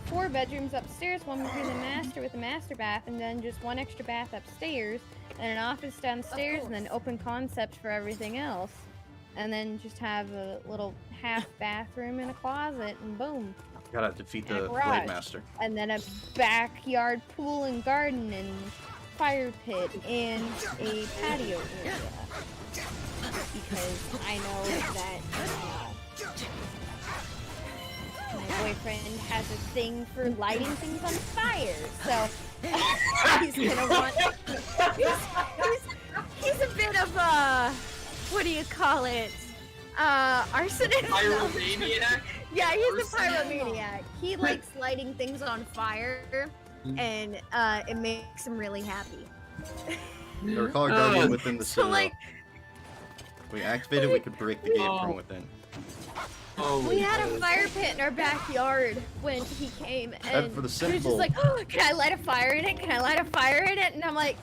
4 bedrooms upstairs, one with the master with a master bath, and then just 1 extra bath upstairs, and an office downstairs, and then open concept for everything else, and then just have a little half bathroom and a closet, and boom. Gotta defeat the garage. Blade Master. And then a backyard pool and garden and fire pit and a patio area. Because I know that my boyfriend has a thing for lighting things on fire, so he's gonna want. He's a bit of a, what do you call it? Arsonist? Pyromaniac? Yeah, he's a pyromaniac. He likes lighting things on fire, and it makes him really happy. The recall guardian within the So, citadel. like, If we activate it, we could break the gate from within. we had a fire pit in our backyard when he came, and for the he was simple- just like, oh, can I light a fire in it? Can I light a fire in it? And I'm like,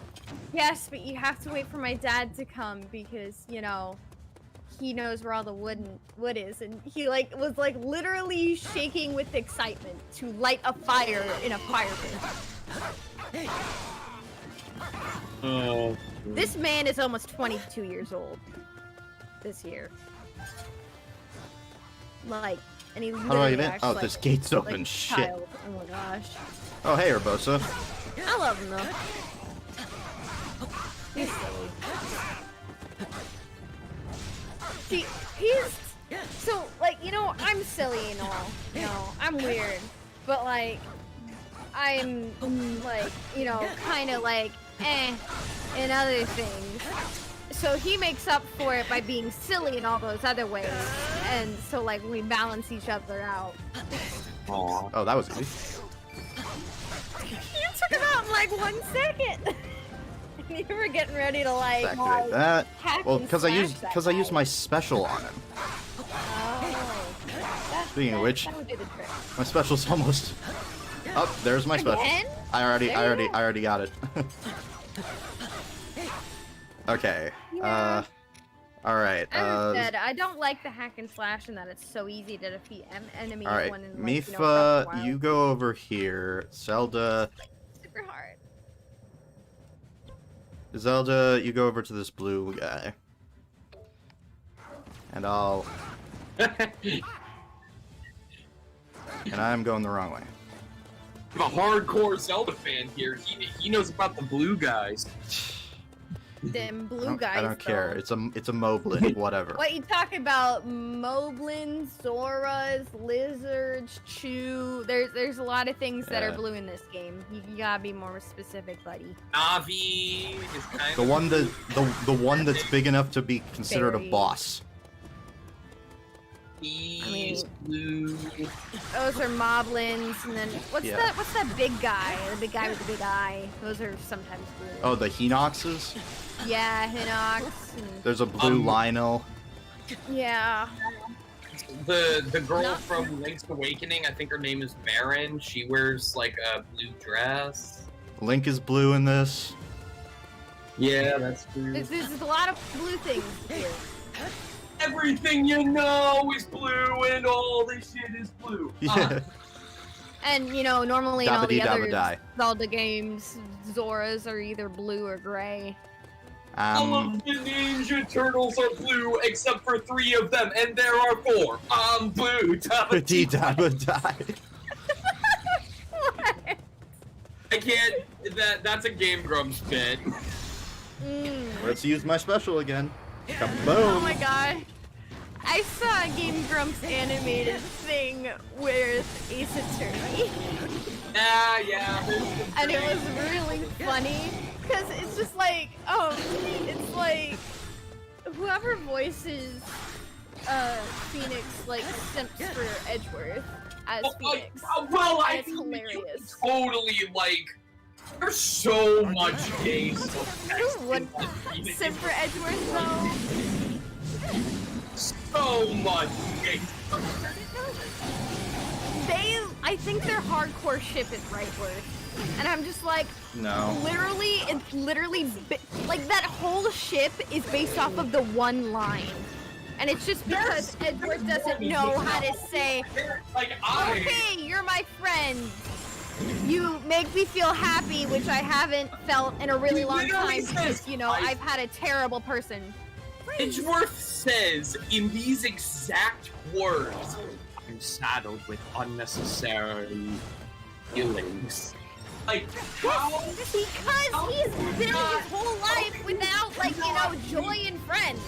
yes, but you have to wait for my dad to come because, you know, he knows where all the wood is, and he like was like literally shaking with excitement to light a fire in a fire pit. This man is almost 22 years old this year. Like, and he How do I literally get in? acts Oh, like, this gate's like open. a Shit. child. Oh my gosh. Oh, hey, Urbosa. I love him though. He's silly. See, he's so like, you know, I'm silly and all, you know, I'm weird, but like, I'm like, you know, kind of like in other things. So he makes up for it by being silly in all those other ways, and so like we balance each other out. Aww. Oh, that was easy. You took him out in like 1 second. You were getting ready to like Activate that. hack Well, and because I slash used my special on him. Oh. Speaking of which, that would do the trick. my special's almost. Oh, there's my special. Again? I There you already got it. Okay. Yeah. All right. As I said, I don't like the hack and slash and that it's so easy to defeat enemies all right. when in, like, Mifa, you know, Breath of the you Wild. go over here. Zelda, Super hard. you go over to this blue guy. And I'll. And I'm going the wrong way. I'm a hardcore Zelda fan here. He knows about the blue guys. Them blue guys. I don't care. though. It's a Moblin, whatever. What you talking about? Moblins, Zoras, lizards, Chew. There's a lot of things that are Yeah. blue in this game. You gotta be more specific, buddy. Navi is kind The of one that the one that's big enough to be considered Fairy. a boss. He's blue. Those are moblins, and then what's Yeah. that big guy? The big guy with the big eye. Those are sometimes blue. Oh, the Hinoxes? Yeah, Hinox. And... There's a blue Lionel. Yeah. The girl from Link's Awakening, I think her name is Baron. She wears like a blue dress. Link is blue in this. Yeah, that's true. There's a lot of blue things here. Everything you know is blue, and all this shit is blue. Yeah. And you know, normally in all the other Dabba-dee-dabba-die. Zelda games, Zoras are either blue or gray. All of the Ninja Turtles are blue except for 3 of them, and there are 4. I'm blue. Dabba-dee-dabba-die. I can't. That's a Game Grumps bit. Let's use my special again. Kaboom! Oh my god. I saw a Game Grumps animated thing with Ace Attorney. Yeah. And it was really funny, because it's just like, it's like, whoever voices Phoenix, like, simps for Edgeworth as Phoenix. And it's hilarious. Totally, like, there's so much gay stuff. Who would simp for Edgeworth, though? So much gay stuff. I think their hardcore ship is Rightworth. And I'm just like, No. literally, it's literally, like, that whole ship is based off of the one line. And it's just because Edgeworth doesn't know how to say, okay, you're my friend. You make me feel happy, which I haven't felt in a really long time because, you know, I've had a terrible person. Edgeworth says in these exact words, I'm saddled with unnecessary feelings. Like, how? Because he's been his whole life without, like, you know, joy and friends.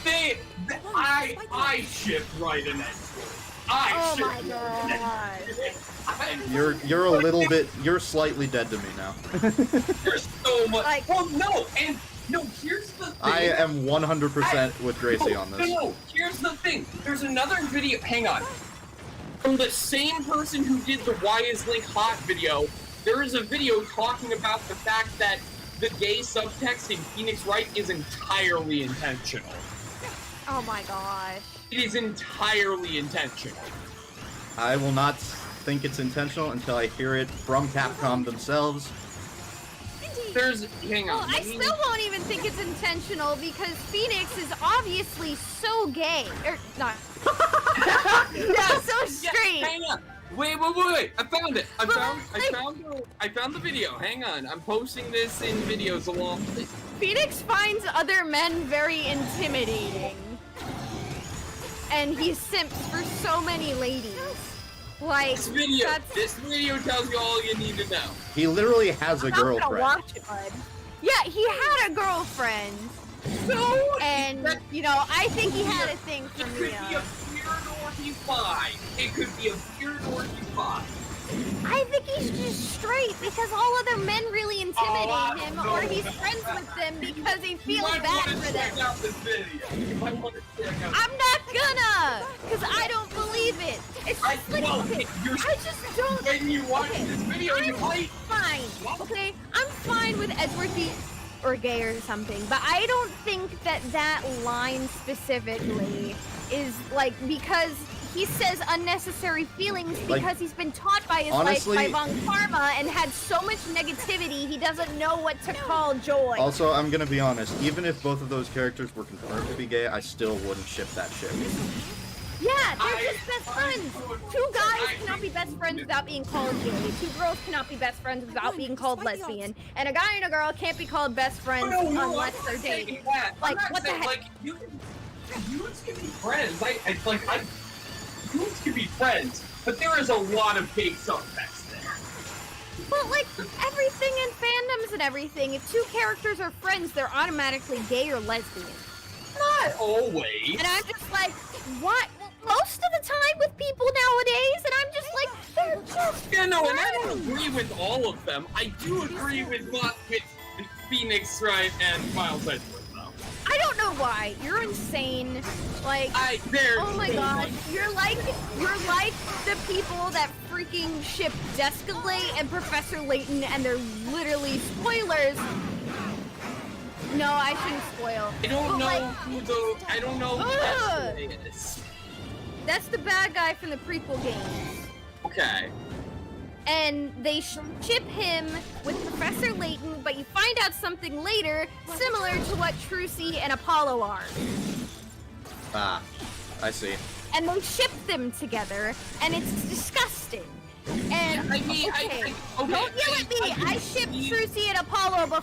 I ship right in Edgeworth. Oh my god. You're a little bit. You're slightly dead to me now. There's so much. Like, well, no, and no. Here's the thing. I am 100% with Gracie on this. No, here's the thing. There's another video. Hang on. From the same person who did the Why Is Link Hot video, there is a video talking about the fact that the gay subtext in Phoenix Wright is entirely intentional. Oh my gosh. It is entirely intentional. I will not think it's intentional until I hear it from Capcom themselves. Hang on. Well, I still won't even think it's intentional because Phoenix is obviously so gay. Or not. Yeah, so straight. Yeah, hang on. Wait. I found it. I found the video. Hang on. I'm posting this in videos along. Phoenix finds other men very intimidating. And he simps for so many ladies. Like, this video tells you all you need to know. He literally has a I'm not gonna girlfriend. watch it, bud. Yeah, he had a girlfriend. So, and, you know, I think he had a thing for It could Mia. be a weird orgy five. It could be a weird orgy five. I think he's just straight because all other men really intimidate him, or he's friends with them because he feels bad for them. Check out this video. I'm not gonna, because I don't believe it. It's just like, okay, I just don't. When you watch this video, you might. Fine, okay? I'm fine with Edgeworth being or gay or something, but I don't think that line specifically is like because he says unnecessary feelings because he's been taught by his honestly, life by Von Karma and had so much negativity he doesn't know what to call joy. Also, I'm gonna be honest, even if both of those characters were confirmed to be gay, I still wouldn't ship that ship. Yeah, they're just best friends. Two guys cannot be best friends without being called gay. Two girls cannot be best friends without being called lesbian. And a guy and a girl can't be called best friends unless they're dating. Like, what the heck? Like, you can be friends. Humans can be friends, but there is a lot of gay subtext there. But like everything in fandoms and everything, if two characters are friends, they're automatically gay or lesbian. Not always. And I'm just like, what? Most of the time with people nowadays, and I'm just like, they're just Yeah, no, and I don't agree with all of them. I do agree with Phoenix Wright and Miles Edgeworth, though. I don't know Tremor-Watt, you're insane. Like, There. oh my god, you're like the people that freaking ship Descalate and Professor Layton, and they're literally spoilers. No, I shouldn't spoil. I don't know like, I don't know who that is. That's the bad guy from the prequel games. Okay. And they ship him with Professor Layton, but you find out something later similar to what Trucy and Apollo are. Ah, I see. And they ship them together, and it's disgusting. And I mean, okay, okay, don't yell at me. I shipped Trucy and Apollo before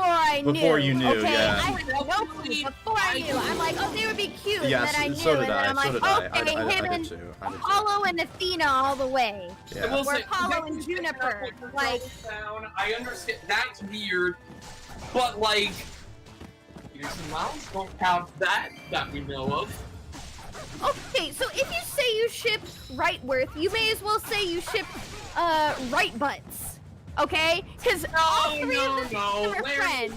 I knew. Before you knew, okay? yeah. I had no clue before I knew. I'm like, oh, they would be cute. Yeah, and then I knew, so did and then I. I'm like, So did I. okay, I him did and too. I did too. Apollo and Athena all the way. Yeah. Or Apollo and Juniper. Like, I understand that's weird, but like, Phoenix and Miles don't have that we know of. okay, so if you say you ship Rightworth, you may as well say you ship Right Butts. Okay? Because all three of them are friends.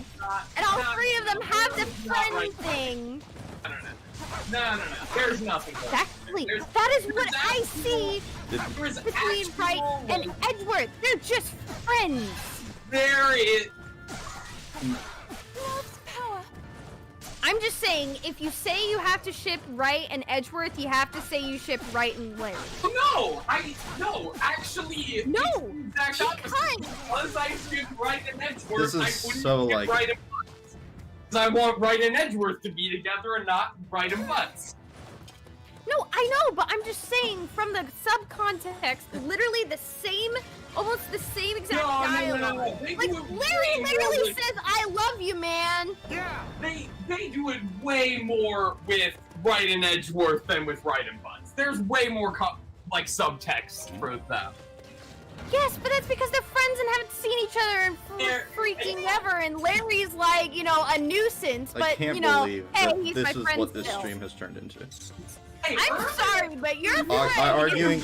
And all three of them have the friend thing. No. There's nothing. Exactly. That is what I see between Wright and Edgeworth. They're just friends. There is. I'm just saying, if you say you have to ship Wright and Edgeworth, you have to say you ship Wright and Larry. No, actually. No, exact opposite. Because I ship Wright and Edgeworth, This is I wouldn't so, ship like- Wright and Butts. Because I want Wright and Edgeworth to be together and not Wright and Butts. No, I know, but I'm just saying from the subcontext, literally the same, almost the same exact dialogue. No. Like, Larry literally says, I love you, man. Yeah, they do it way more with Wright and Edgeworth than with Wright and Butts. There's way more like subtext for them. Yes, but that's because they're friends and haven't seen each other in freaking ever. And Larry's like, you know, a nuisance, I but can't you know, believe hey, that he's this my is friend what this still. stream has turned into. I'm sorry, but you're a friend.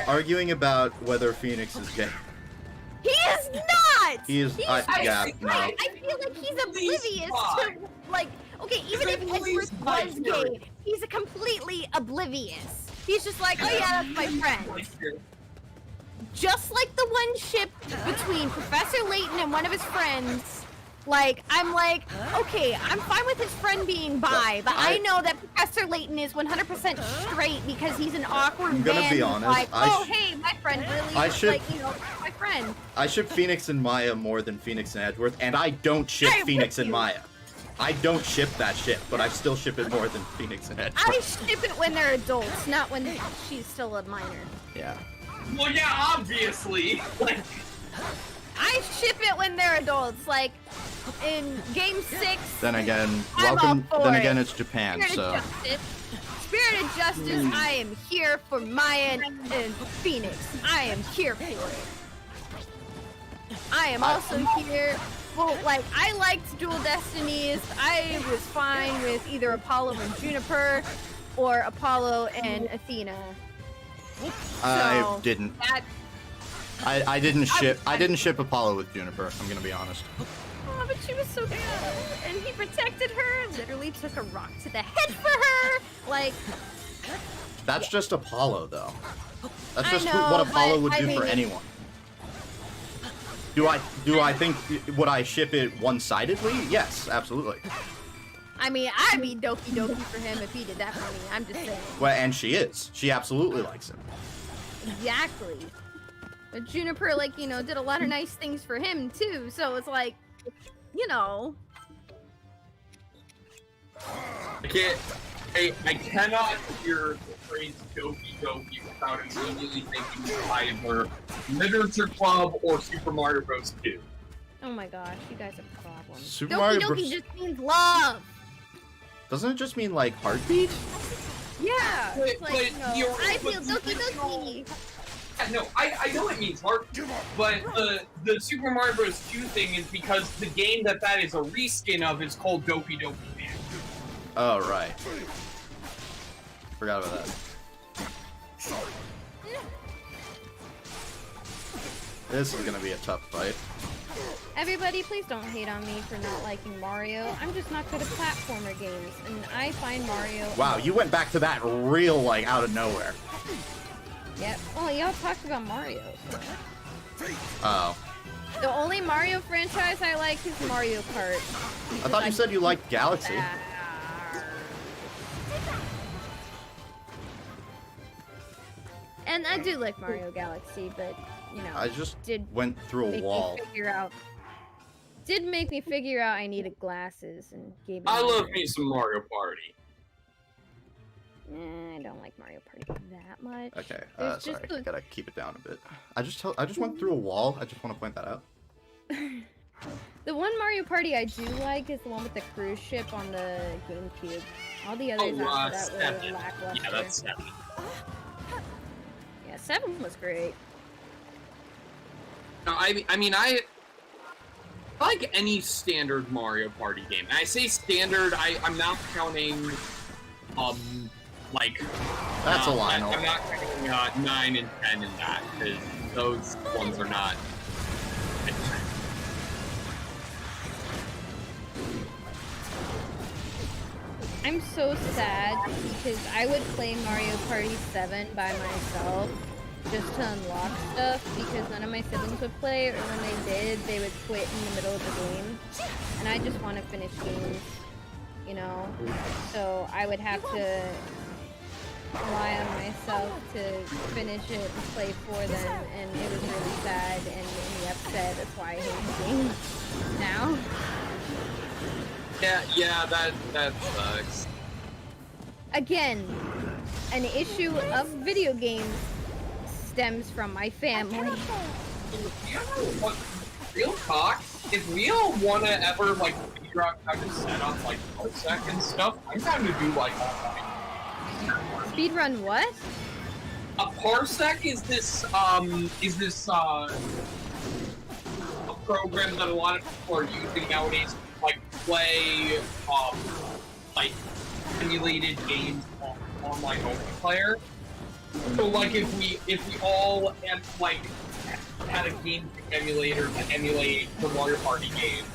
Arguing about whether Phoenix is gay. He is not. He is. He's No. I feel like he's oblivious to, like, okay, even if Edgeworth was gay, he's completely oblivious. He's just like, oh yeah, that's my friend. Just like the one ship between Professor Layton and one of his friends. Like, I'm like, okay, I'm fine with his friend being bi, but I know that Professor Layton is 100% straight because he's an awkward I'm gonna man be who's honest, like, oh, hey, my friend really is, like, you know, my friend. I ship Phoenix and Maya more than Phoenix and Edgeworth, and I don't ship I'm Phoenix with and you. Maya. I don't ship that ship, but I still ship it more than Phoenix and Edgeworth. I ship it when they're adults, not when she's still a minor. Yeah. Well, yeah, obviously. Like, I ship it when they're adults, like in Game 6. Then again, I'm welcome. all for Then it. again, it's Japan, Spirit so. of Justice. Spirit of Justice, I am here for Maya and Phoenix. I am here for it. I am also here. Well, like, I liked Dual Destinies. I was fine with either Apollo and Juniper or Apollo and Athena. I So, didn't. That, I didn't ship. I didn't ship Apollo with Juniper. I'm gonna be honest. oh, but she was so good. And he protected her, literally took a rock to the head for her. Like, That's just Apollo, though. That's I just know, what Apollo but would I do for mean- anyone. Do I think would I ship it one-sidedly? Yes, absolutely. I mean, I'd be doki doki for him if he did that for me. I'm just saying. Well, and she is. She absolutely likes him. Exactly. But Juniper, like, you know, did a lot of nice things for him, too. So it's like, you know. I cannot hear the phrase Doki Doki without immediately thinking of either Literature Club or Super Mario Bros. 2. Oh my gosh, you guys have problems. Super Doki Mario doki Bros. just means love. Doesn't it just mean like heartbeat? Yeah. But- It's like, but you know, you're- I but feel the doki original- doki. Yeah, no, I know it means heart, but the Super Mario Bros. 2 thing is because the game that is a reskin of is called Doki Doki Panic. Oh, right. Forgot about that. This is gonna be a tough fight. Everybody, please don't hate on me for not liking Mario. I'm just not good at platformer games, and I find Mario... Wow, you went back to that real, like, out of nowhere. Yep. Well, y'all talked about Mario. So. Oh. The only Mario franchise I like is Mario Kart. I thought you said you liked Galaxy. And I do like Mario Galaxy, but, you know... I just went through a wall. Did make me figure out I needed glasses and gave me... I love me some Mario Party. I don't like Mario Party that much. Okay, There's sorry, just gotta keep it down a bit. I just went through a wall. I just want to point that out. The one Mario Party I do like is the one with the cruise ship on the GameCube. All the others after that were lackluster. Yeah, that's 7. Yeah, 7 was great. No, I mean, I like any standard Mario Party game. And I say standard, I'm not counting, like... That's a line. I'm not counting 9 and 10 in that, because those ones are not... I'm so sad because I would play Mario Party 7 by myself just to unlock stuff because none of my siblings would play, or when they did, they would quit in the middle of the game. And I just want to finish games, you know? So I would have to rely on myself to finish it and play for them, and it was really sad and made me upset. That's why I hate the game now. Yeah, that sucks. Again, an issue of video games stems from my family. Real talk, if we all want to ever, like, figure out how to set up, like, parsec and stuff, I'm down to do, like, Speedrun what? A parsec is this a program that a lot of people are using nowadays to, like, play, like, emulated games on like, multiplayer. So, like, if we all had, like, had a game emulator to emulate the Mario Party games,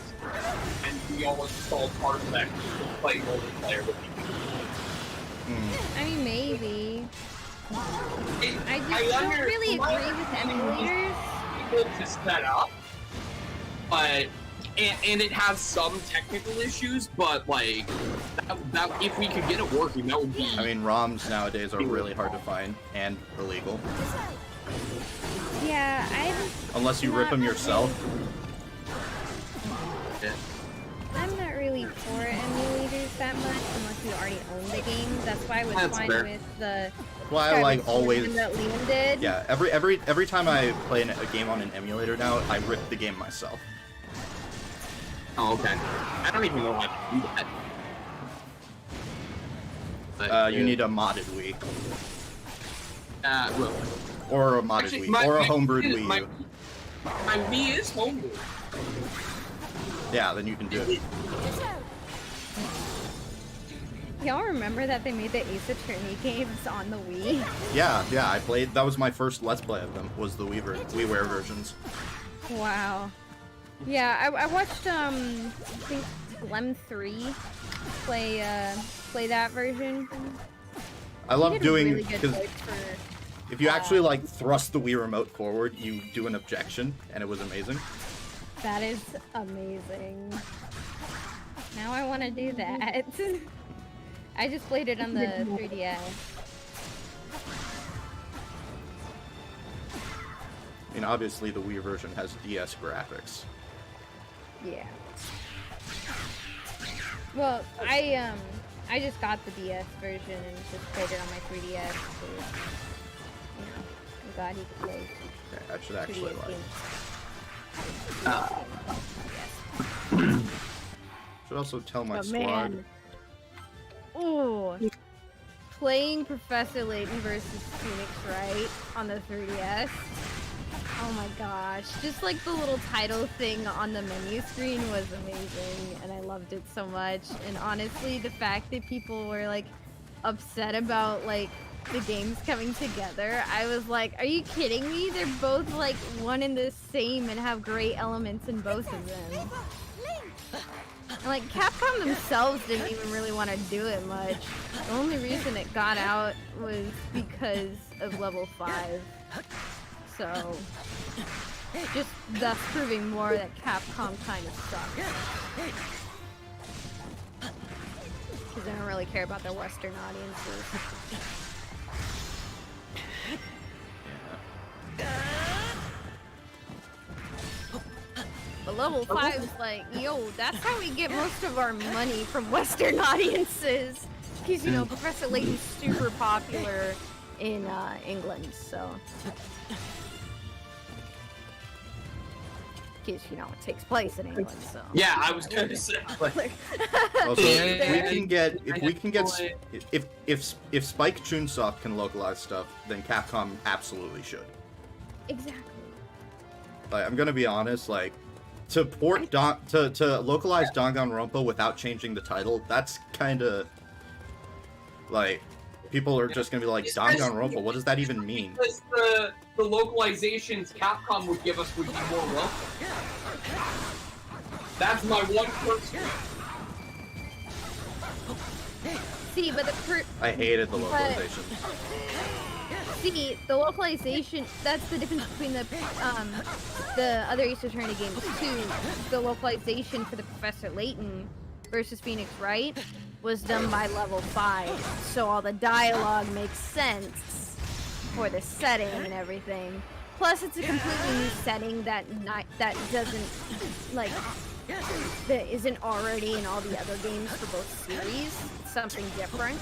and we all installed parsec to play multiplayer with each other. I mean, maybe. I don't really agree with emulators. People to set up, but and it has some technical issues, but like that if we could get it working, that would be. I mean, ROMs nowadays are really hard to find and illegal. Yeah, unless you rip them yourself. Yeah. I'm not really for emulators that much unless you already own the game. That's why I was fine with the. Why I like always. That Liam did. Yeah, every time I play a game on an emulator now, I rip the game myself. Oh, okay. I don't even know how to do that. But, you need a modded Wii. Well. Or a modded Wii. Or a homebrewed Wii U. My Wii is homebrewed. Yeah, then you can do it. Y'all remember that they made the Ace Attorney games on the Wii? Yeah, I played. That was my first Let's Play of them. Was the WiiWare versions. Wow. Yeah, I watched I think Glem3 play that version. I love doing really because if you actually like thrust the Wii remote forward, you do an objection, and it was amazing. That is amazing. Now I want to do that. I just played it on the 3DS. I mean, obviously the Wii version has DS graphics. Yeah. Well, I just got the DS version and just played it on my 3DS. So, you know, I'm glad he could play. Okay, I should actually like. Should also tell my squad. Man. Ooh. Playing Professor Layton versus Phoenix Wright on the 3DS. Oh my gosh. Just like the little title thing on the menu screen was amazing, and I loved it so much. And honestly, the fact that people were like upset about like the games coming together, I was like, are you kidding me? They're both like one and the same and have great elements in both of them. And like Capcom themselves didn't even really want to do it much. The only reason it got out was because of level 5. So just thus proving more that Capcom kind of sucks. Because they don't really care about their Western audiences. But level 5 is like, yo, that's how we get most of our money from Western audiences. Because, you know, Professor Layton's super popular in England, so. Because, you know, it takes place in England, so. Yeah, I was gonna say. Also, if Spike Chunsoft can localize stuff, then Capcom absolutely should. Exactly. Like, I'm gonna be honest, like, to localize Danganronpa without changing the title, that's kind of like people are just gonna be like, Danganronpa, what does that even mean? Because the localizations Capcom would give us would be more welcome. That's my one person. See, but I hated the localization. See, the localization, that's the difference between the other Ace Attorney games too. The localization for the Professor Layton versus Phoenix Wright was done by level 5, so all the dialogue makes sense for the setting and everything. Plus, it's a completely new setting that doesn't, like, that isn't already in all the other games for both series. It's something different.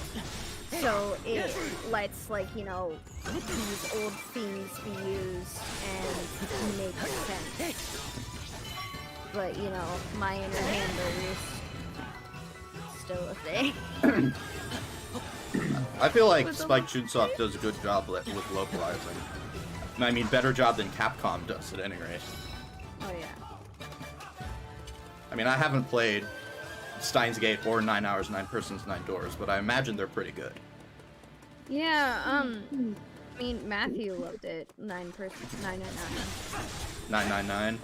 So it lets, like, you know, these old themes be used and make sense. But, you know, my inner handler is still a thing. I feel like Spike Chunsoft does a good job with localizing. I mean, better job than Capcom does at any rate. Oh, yeah. I mean, I haven't played Steins Gate or 9 Hours, 9 Persons, 9 Doors, but I imagine they're pretty good. Yeah, I mean, Matthew loved it. 999. 999?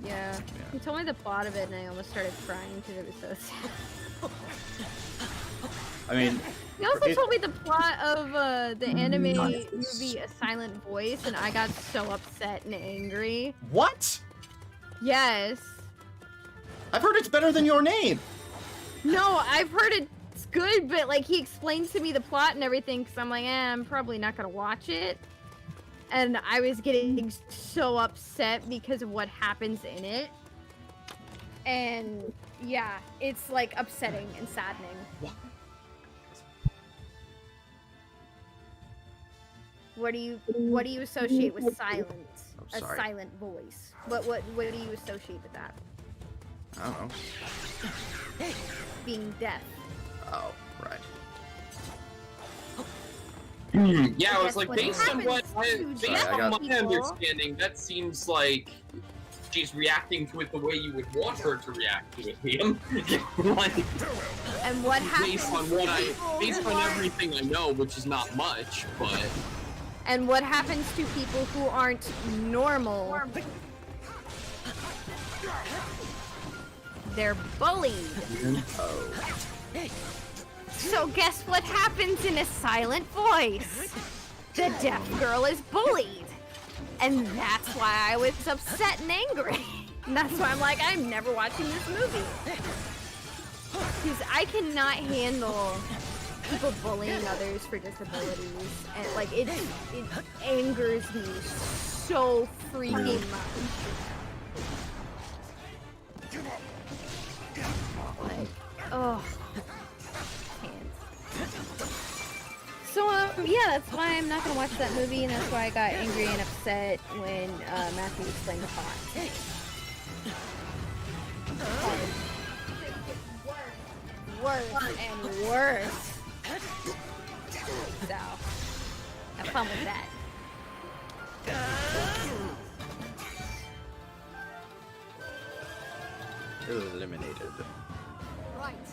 Yeah. He told me the plot of it and I almost started crying because it was so sad. I mean... He also told me the plot of the anime movie A Silent Voice, and I got so upset and angry. What? Yes. I've heard it's better than Your Name! No, I've heard it's good, but like he explained to me the plot and everything, because I'm like, I'm probably not gonna watch it. And I was getting so upset because of what happens in it. And yeah, it's like upsetting and saddening. What do you associate with silence? A silent voice. What do you associate with that? I don't know. Being deaf. Oh, right. Yeah, I was like, based on my understanding, that seems like she's reacting to it the way you would want her to react to it, Liam. Like, and what happens? Based on everything I know, which is not much, but. And what happens to people who aren't normal? They're bullied. Oh. So guess what happens in A Silent Voice? The deaf girl is bullied. And that's why I was upset and angry. And that's why I'm like, I'm never watching this movie. Because I cannot handle people bullying others for disabilities. And like, it angers me so freaking much. Like, oh. So, yeah, that's why I'm not gonna watch that movie, and that's why I got angry and upset when Matthew explained the plot. Worse and worse. So, have fun with that. Eliminated. Right.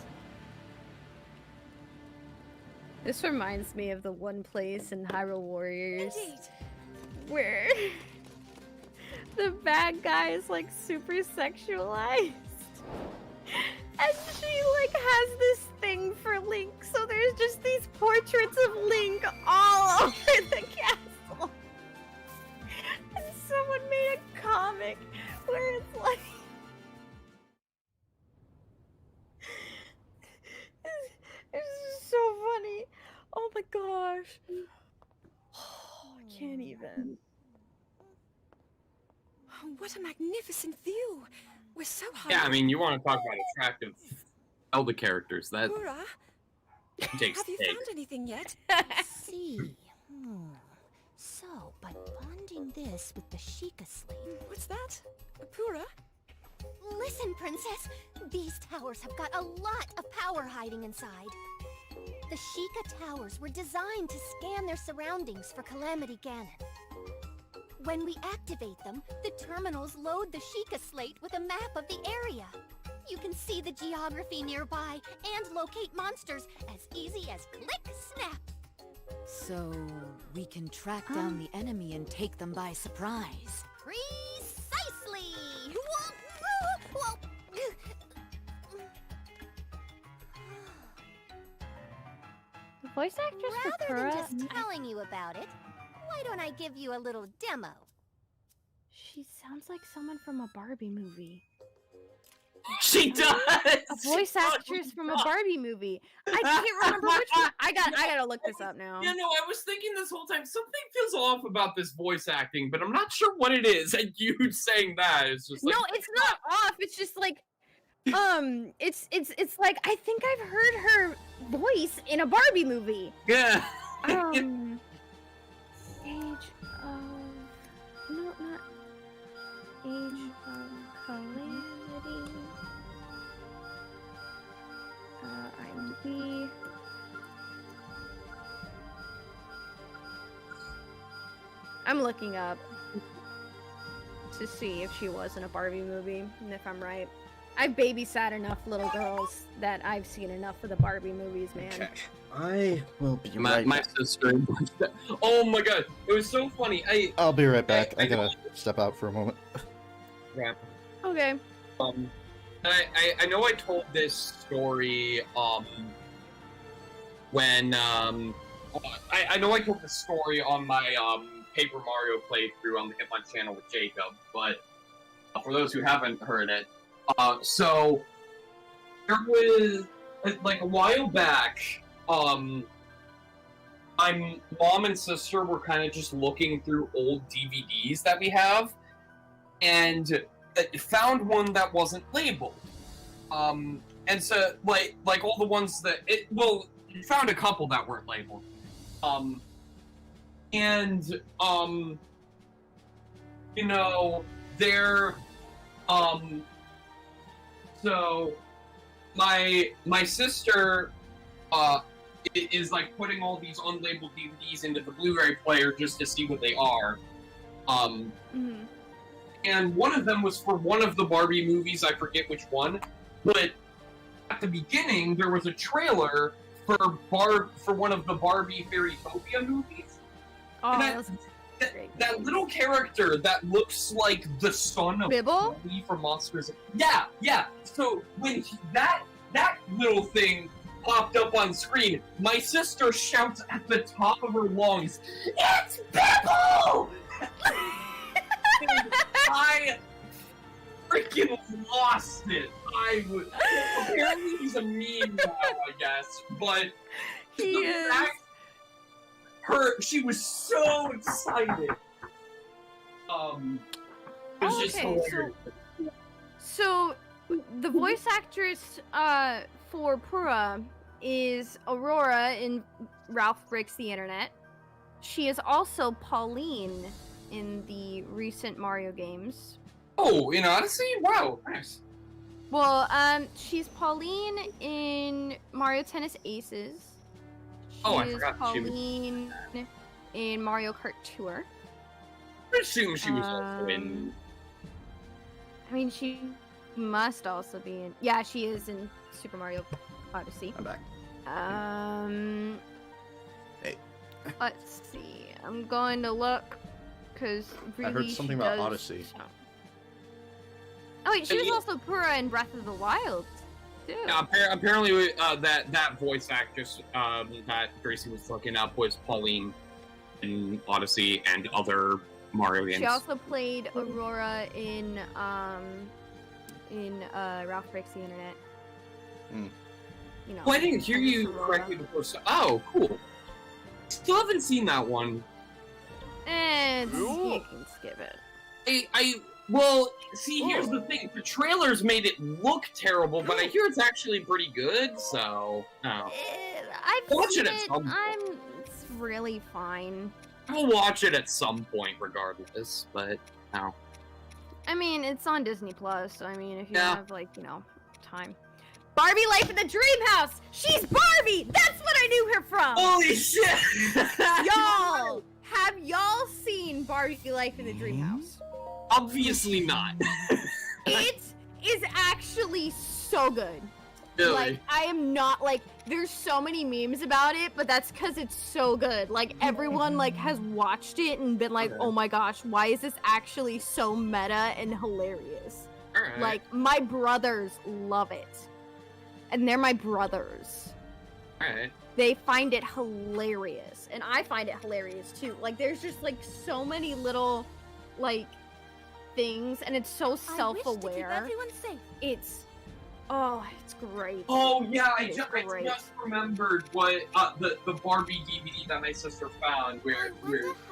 This reminds me of the one place in Hyrule Warriors Indeed. where the bad guy is like super sexualized. And she like has this thing for Link, so there's just these portraits of Link all over the castle. And someone made a comic where it's like it's just so funny. Oh my gosh. I can't even. Oh, what a magnificent view. We're so high. Yeah, I mean, you want to talk about attractive Zelda characters. That Pura, takes have you take. found anything yet? Let's see. So, by bonding this with the Sheikah slate... What's that? Pura? Listen, Princess. These towers have got a lot of power hiding inside. The Sheikah towers were designed to scan their surroundings for Calamity Ganon. When we activate them, the terminals load the Sheikah slate with a map of the area. You can see the geography nearby and locate monsters as easy as click snap. So we can track down the enemy and take them by surprise. Precisely! The voice actress for Rather Pura. than just telling you about it, why don't I give you a little demo? She sounds like someone from a Barbie movie. She does. A voice actress from a Barbie movie. I can't remember which one. I gotta look this up now. You know, I was thinking this whole time, something feels off about this voice acting, but I'm not sure what it is. And you saying that is just like, No, it's not off. It's just like, it's like I think I've heard her voice in a Barbie movie. yeah. Age of no, not Age of Calamity. IMDb. I'm looking up to see if she was in a Barbie movie and if I'm right. I've babysat enough little girls that I've seen enough of the Barbie movies, man. Okay. I will be My right back. sister. Oh my god, it was so funny. I'll be right back. I gotta step out for a moment. Yeah. Okay. I know I told this story when I know I told this story on my Paper Mario playthrough on the Hitman channel with Jacob, but for those who haven't heard it, so there was like a while back, my mom and sister were kind of just looking through old DVDs that we have, and found one that wasn't labeled. And so like all the ones that found a couple that weren't labeled. You know, they're so my sister is like putting all these unlabeled DVDs into the Blu-ray player just to see what they are. And one of them was for one of the Barbie movies, I forget which one, but at the beginning there was a trailer for one of the Barbie Fairytopia movies. Oh, and that little character that looks like the son of Bibble? Barbie from Monsters. Yeah. So when that little thing popped up on screen, my sister shouts at the top of her lungs, "It's Bibble!" I freaking lost it. Apparently he's a meme now, I guess, but He is. She was so excited. It was just hilarious. So the voice actress for Pura is Aurora in Ralph Breaks the Internet. She is also Pauline in the recent Mario games. Oh, in Odyssey? Wow, nice. Well, she's Pauline in Mario Tennis Aces. I She is forgot she was- Pauline in Mario Kart Tour. I assume she was also in. I mean, she must also be in. Yeah, she is in Super Mario Odyssey. I'm back. Let's see. I'm going to look because I heard something about Odyssey. Oh wait, she was also Pura in Breath of the Wild, too. Yeah, apparently, that voice actress that Gracie was looking up was Pauline in Odyssey and other Mario games. She also played Aurora in Ralph Breaks the Internet. You know. Well, I didn't hear you correctly the first time. Oh, cool. Still haven't seen that one. You can skip it. Well, see, here's the thing. The trailers made it look terrible, but I hear it's actually pretty good, so... Oh. I've Watch seen it at some point. It's really fine. I'll watch it at some point, regardless, but no. I mean, it's on Disney Plus. I mean, if you Yeah. have, like, you know, time. Barbie Life in the Dream House! She's Barbie! That's what I knew her from! Holy shit! Y'all! Have y'all seen Barbie Life in the Dream House? Obviously not. It is actually so good. Really? Like, I am not, like, there's so many memes about it, but that's because it's so good. Like, everyone, like, has watched it and been like, oh my gosh, why is this actually so meta and hilarious? Alright. Like, my brothers love it. And they're my brothers. Alright. They find it hilarious. And I find it hilarious, too. Like, there's just, like, so many little, like, things, and it's so self-aware. Everyone safe. It's great. Oh yeah, I It is just great. remembered what the Barbie DVD that my sister found, where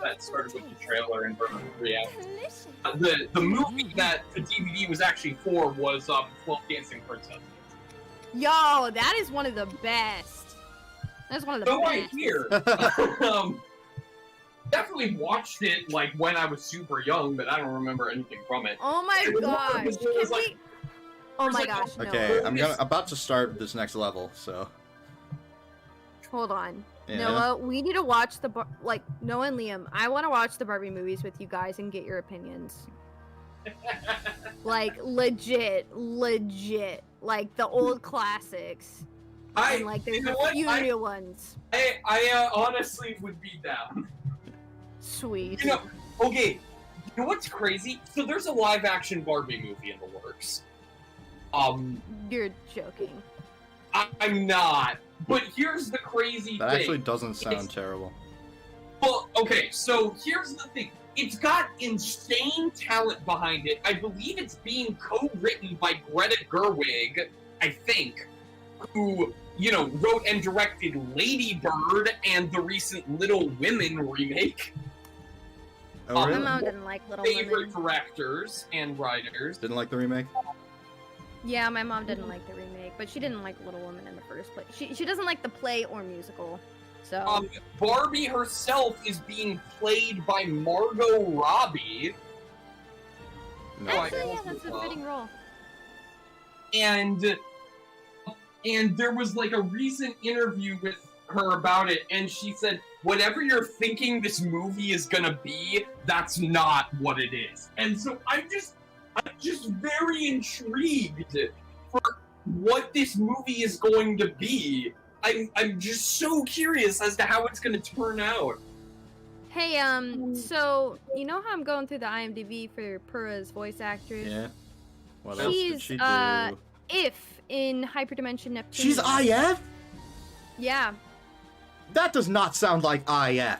that started with the trailer and reaction. The movie that the DVD was actually for was 12 Dancing Princesses. Yo, that is one of the best. That's one of the So I best. hear. Definitely watched it like when I was super young, but I don't remember anything from it. Oh my gosh. It was Can like- we... Oh my gosh, no. Okay, I'm about to start this next level, so. Hold on. Yeah. Noah, we need to watch the Noah and Liam, I want to watch the Barbie movies with you guys and get your opinions. Like, legit. Like, the old classics. And, like, there's a few new ones. I honestly would be down. Sweet. You know, okay, you know what's crazy? So there's a live-action Barbie movie in the works. You're joking. I'm not. But here's the crazy That thing. actually doesn't sound terrible. Well, okay, so here's the thing. It's got insane talent behind it. I believe it's being co-written by Greta Gerwig, I think, who, you know, wrote and directed Lady Bird and the recent Little Women remake. Oh, really? My mom didn't like Little Favorite Women. directors and writers. Didn't like the remake? Yeah, my mom didn't like the remake, but she didn't like Little Women in the first place. She doesn't like the play or musical. So Barbie herself is being played by Margot Robbie. actually, yeah, that's a fitting role. And there was like a recent interview with her about it, and she said, whatever you're thinking this movie is gonna be, that's not what it is. And so I'm just very intrigued for what this movie is going to be. I'm just so curious as to how it's gonna turn out. Hey, so you know how I'm going through the IMDb for Pura's voice actress? Yeah. What else did She's she do? If in Hyperdimension Neptune. She's IF? Yeah. That does not sound like IF.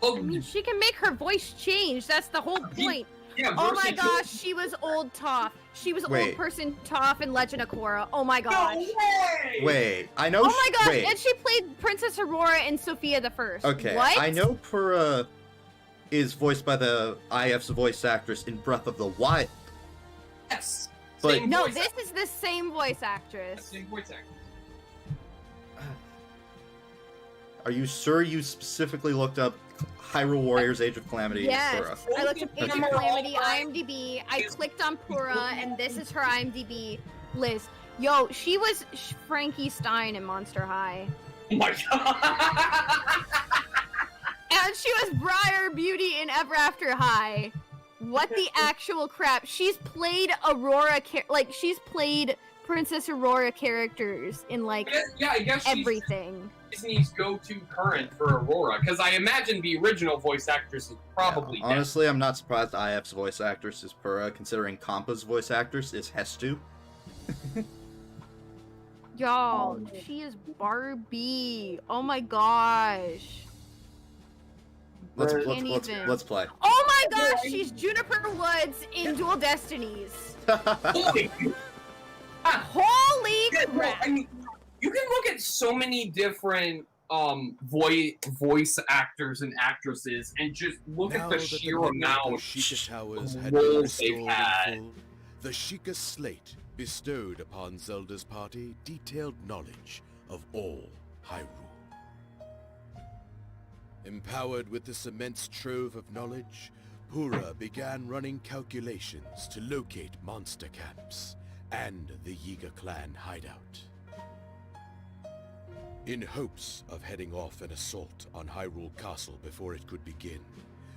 I mean, she can make her voice change. That's the whole point. Yeah, oh my versatility. gosh, she was old Toph. She was Wait. old person Toph in Legend of Korra. Oh my gosh. No way! Wait, I know. Oh my gosh, Wait. and she played Princess Aurora in Sophia the First. Okay, What? I know Pura is voiced by the IF's voice actress in Breath of the Wild. Yes. But Same No, voice this is the same voice actress. Same voice actor. are you sure you specifically looked up Hyrule Warriors Age of Calamity? Yes, Pura? I looked up Age of Okay. Calamity, IMDb. I clicked on Pura, and this is her IMDb list. Yo, she was Frankie Stein in Monster High. Oh my god! And she was Briar Beauty in Ever After High. What the actual crap? She's played Aurora, she's played Princess Aurora characters in like I guess everything. Disney's go-to current for Aurora, because I imagine the original voice actress is probably dead. Honestly, I'm not surprised IF's voice actress is Purah, considering Kampa's voice actress is Hestu. Y'all, she is Barbie. Oh my gosh. Let's Can't play. Oh my gosh, she's Juniper Woods in Dual Destinies. Holy crap. I mean, you can look at so many different voice actors and actresses and just look at the sheer amount of Towers had roles they've restored in had. full, the Sheikah slate bestowed upon Zelda's party detailed knowledge of all Hyrule. Empowered with this immense trove of knowledge, Purah began running calculations to locate monster camps and the Yiga clan hideout. In hopes of heading off an assault on Hyrule Castle before it could begin,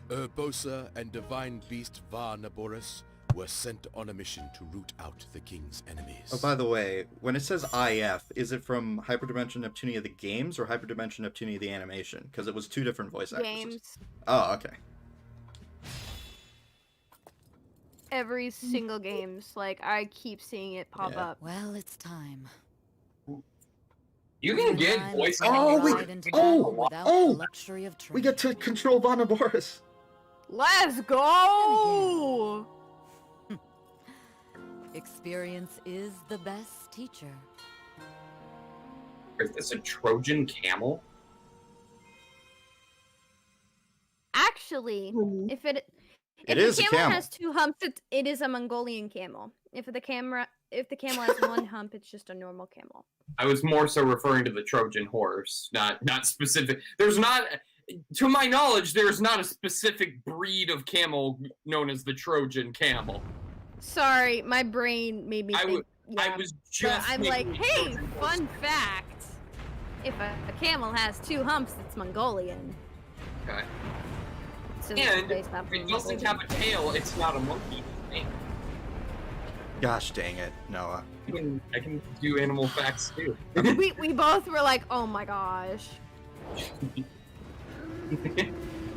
Urbosa and Divine Beast Va Naboris were sent on a mission to root out the king's enemies. Oh, by the way, when it says IF, is it from Hyperdimension Neptunia the games or Hyperdimension Neptunia the animation? Because it was two different voice actors. Games. Oh, okay. Every single games, like I keep seeing it pop up. Well, it's time. You can get voice We get to control Va Naboris. Let's go! Experience is the best teacher. Is this a Trojan camel? Actually, if It the is a camel camel. has two humps, it is a Mongolian camel. If the camel has one hump, it's just a normal camel. I was more so referring to the Trojan horse, not specific. There's not, to my knowledge, there's not a specific breed of camel known as the Trojan camel. Sorry, my brain made me think. I was just. But I'm like, hey, fun fact. If a camel has two humps, it's Mongolian. Okay. So And based if off it of doesn't Mongolian. have a tail, it's not a monkey. Gosh dang it, Noah. I can do animal facts too. we both were like, oh my gosh.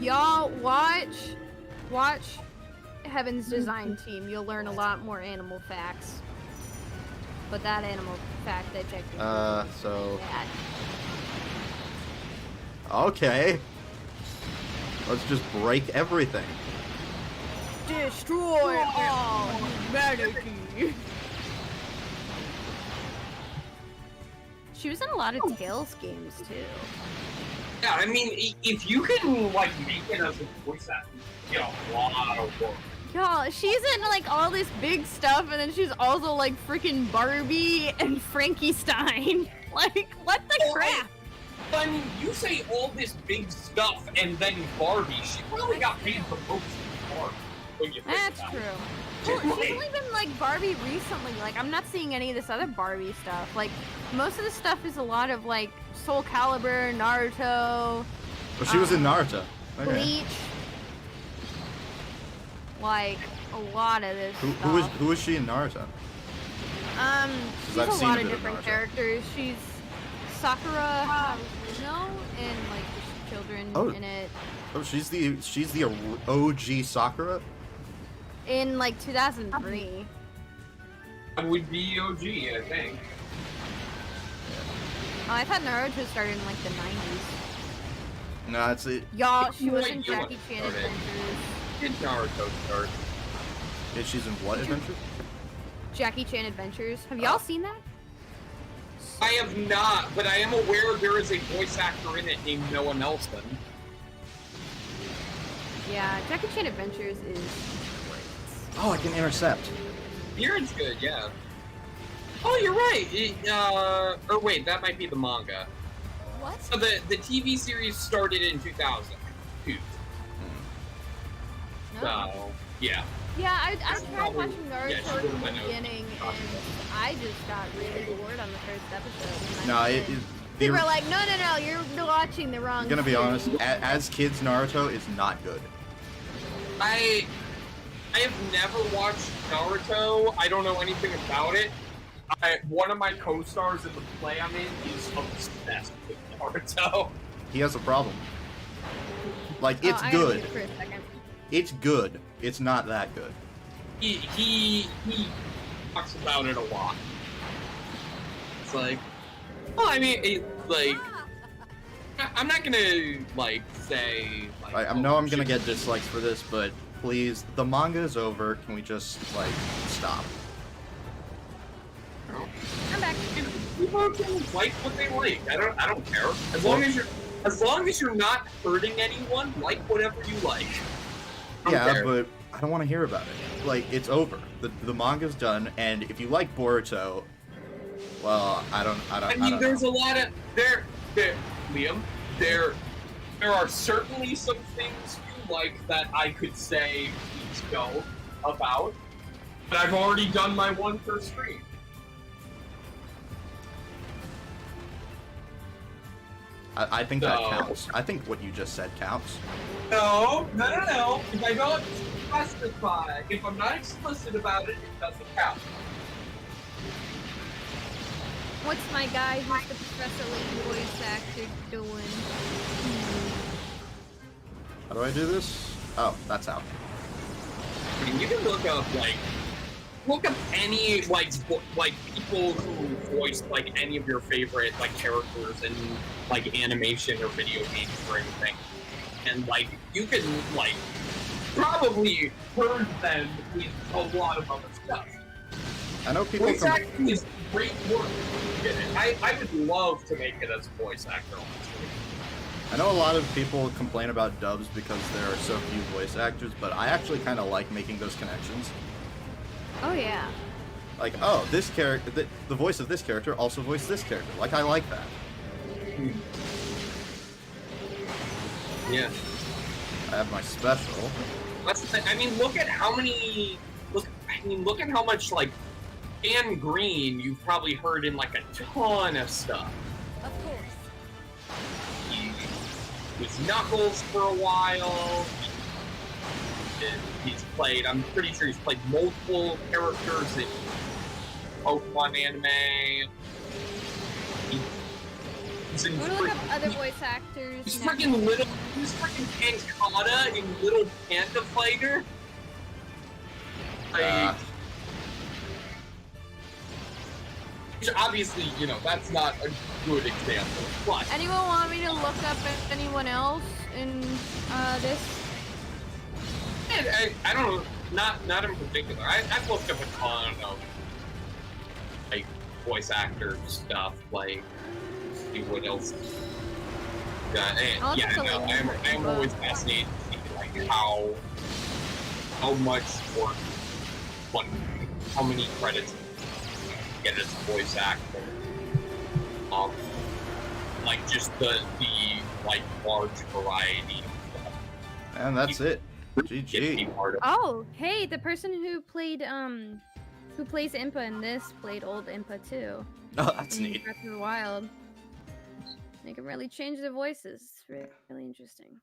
Y'all watch Heaven's Design Team. You'll learn a lot more animal facts. But that animal fact I checked. So Bad. okay. Let's just break everything. Destroy all humanity. She was in a lot of Tales games too. Yeah, I mean, if you can like make it as a voice actor, you get a lot of work. Y'all, she's in like all this big stuff, and then she's also like freaking Barbie and Frankenstein. Like, what the crap? I mean, you say all this big stuff and then Barbie. She really got paid for most of Barbie. When you think That's about true. it. Well, she's only been like Barbie recently. Like, I'm not seeing any of this other Barbie stuff. Like, most of the stuff is a lot of like Soul Calibur, Naruto. Well, she was in Naruto. Okay. Bleach. Like a lot of this stuff. Who is she in Naruto? She's I've a seen lot a of bit of different Naruto. characters. She's Sakura Haruno and like the children in it. Oh, she's the OG Sakura. In like 2003. That would be OG, I think. Oh, I thought Naruto started in like the 90s. No, it's it. Y'all, she was Wait, in you know Jackie Chan what started? Adventures. Did Naruto start? She's in what adventure? Jackie Chan Adventures. Have y'all seen that? I have not, but I am aware there is a voice actor in it named Noah Nelson. Yeah, Jackie Chan Adventures is great. Oh, I can intercept. Beard's good, yeah. Oh, you're right. Or wait, that might be the manga. What? So the TV series started in 2002. So yeah. Yeah, I tried probably- watching Naruto yeah, she in the would've been beginning, and I just got really bored on the first episode. and No, I it, didn't. it, People the- were like, no, you're watching the wrong I'm gonna be series." honest. As kids, Naruto is not good. I have never watched Naruto. I don't know anything about it. one of my co-stars in the play I'm in is obsessed with Naruto. He has a problem. Like, it's I gotta good. mute for a second. It's good. It's not that good. He talks about it a lot. It's like, well, I mean, like, I'm not gonna like say. Like, I know I'm gonna get dislikes for this, but please, the manga is over. Can we just like stop? I'm back. People can like what they like. I don't care. As long as you're not hurting anyone, like whatever you like. Yeah, but I don't want to hear about it. Like, it's over. The manga's done, and if you like Boruto, well, I mean, there's a lot of Liam. There are certainly some things you like that I could say please go about, but I've already done my one per stream. I think that counts. I think what you just said counts. No. If I don't specify, if I'm not explicit about it, it doesn't count. What's my guy who's the Professor Layton voice actor doing? How do I do this? Oh, that's out. I mean, you can look up any like people who voiced like any of your favorite like characters in like animation or video games or anything, and like you can like probably heard them in a lot of other stuff. I know people. Voice acting is great work. I would love to make it as a voice actor. Honestly. I know a lot of people complain about dubs because there are so few voice actors, but I actually kind of like making those connections. Oh yeah. Like, oh, this character, the voice of this character also voiced this character. Like, I like that. Yeah. I have my special. That's the thing. I mean, look at how many. Look at how much like Dan Green you've probably heard in like a ton of stuff. Of course. He was Knuckles for a while. He's played. I'm pretty sure he's played multiple characters in Pokemon anime. He's in. I'm gonna look up other voice actors. He's freaking little. He's freaking Pancata in Little Panda Fighter. Like, obviously, you know, that's not a good example. But anyone want me to look up anyone else in this? I don't know. Not in particular. I've looked up a ton of like voice actor stuff. Like, see what else. Yeah, no, I'm always fascinated to see like how much work, what, how many credits get as voice actor. Like just the like large variety of stuff. And that's it. GG. Oh, hey, the person who played who plays Impa in this played old Impa too. Oh, that's neat. Breath of the Wild. They can really change their voices. It's really interesting.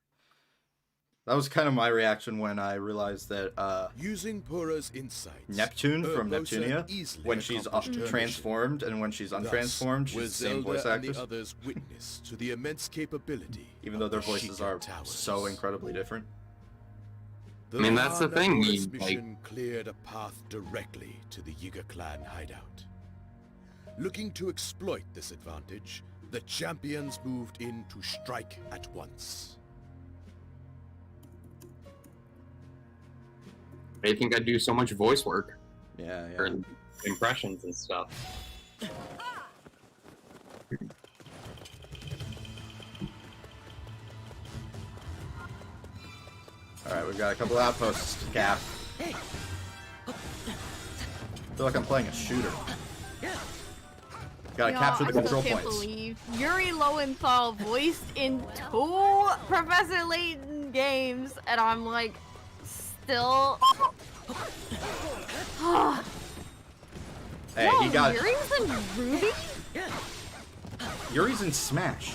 That was kind of my reaction when I realized that using Pura's insights, Neptune from Urbosa Neptunia, easily when she's accomplished her transformed and when she's untransformed, she's the same voice and actress. the others witness to the immense capability Even though their of the voices Sheikah are Towers. so incredibly different. The I mean, that's the thing, Pura's like- mission cleared a path directly to the Yiga clan hideout. Looking to exploit this advantage, the champions moved in to strike at once. I think I do so much voice work. Yeah, for impressions and stuff. Alright, we've got a couple outposts to cap. I feel like I'm playing a shooter. Gotta capture the control I still can't points. believe Yuri Lowenthal voiced in 2 Professor Layton games, and I'm like, still. Hey, he got Yuri's in Ruby? Yuri's in Smash.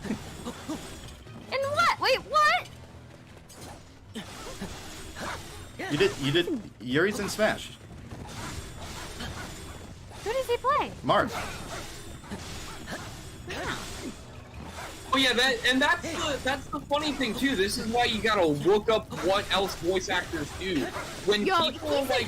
In what? Wait, what? You did Yuri's in Smash. Who does he play? Marth. Oh yeah, that's the funny thing too. This is why you gotta look up what else voice actors do. When people like,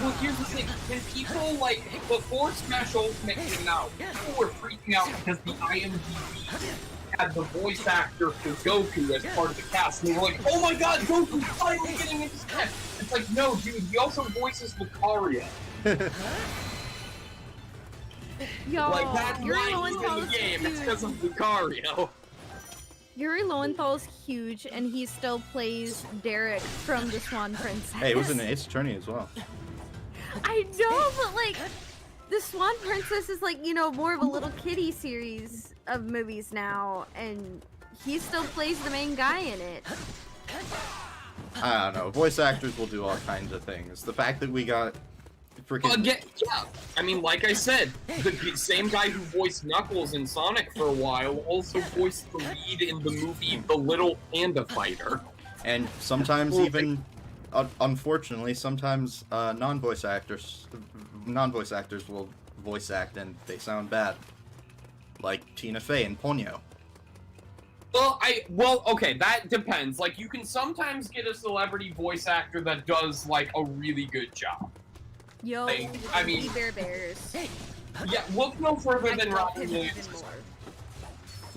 well, here's the thing: when people like before Smash Ultimate came out, people were freaking out because the IMDb had the voice actor for Goku as part of the cast, and they were like, "Oh my God, Goku's finally getting into Smash!" It's like, no, dude, he also voices Lucario. Yo, Like, that's Yuri why he's in the Lowenthal's game. It's huge. because of Lucario. Yuri Lowenthal's huge, and he still plays Derek from the Swan Princess. Hey, it was in Ace Attorney as well. I know, but like, the Swan Princess is like, you know, more of a little kiddie series of movies now, and he still plays the main guy in it. I don't know. Voice actors will do all kinds of things. The fact that we got freaking... Yeah, I mean, like I said, the same guy who voiced Knuckles in Sonic for a while also voiced the lead in the movie The Little Panda Fighter. And sometimes even, unfortunately, sometimes non-voice actors will voice act and they sound bad. Like Tina Fey in Ponyo. Well, okay, that depends. Like, you can sometimes get a celebrity voice actor that does, like, a really good job. Yo, Like, I mean, Bear Bears. Yeah, look no further than love Robin him Williams. even more.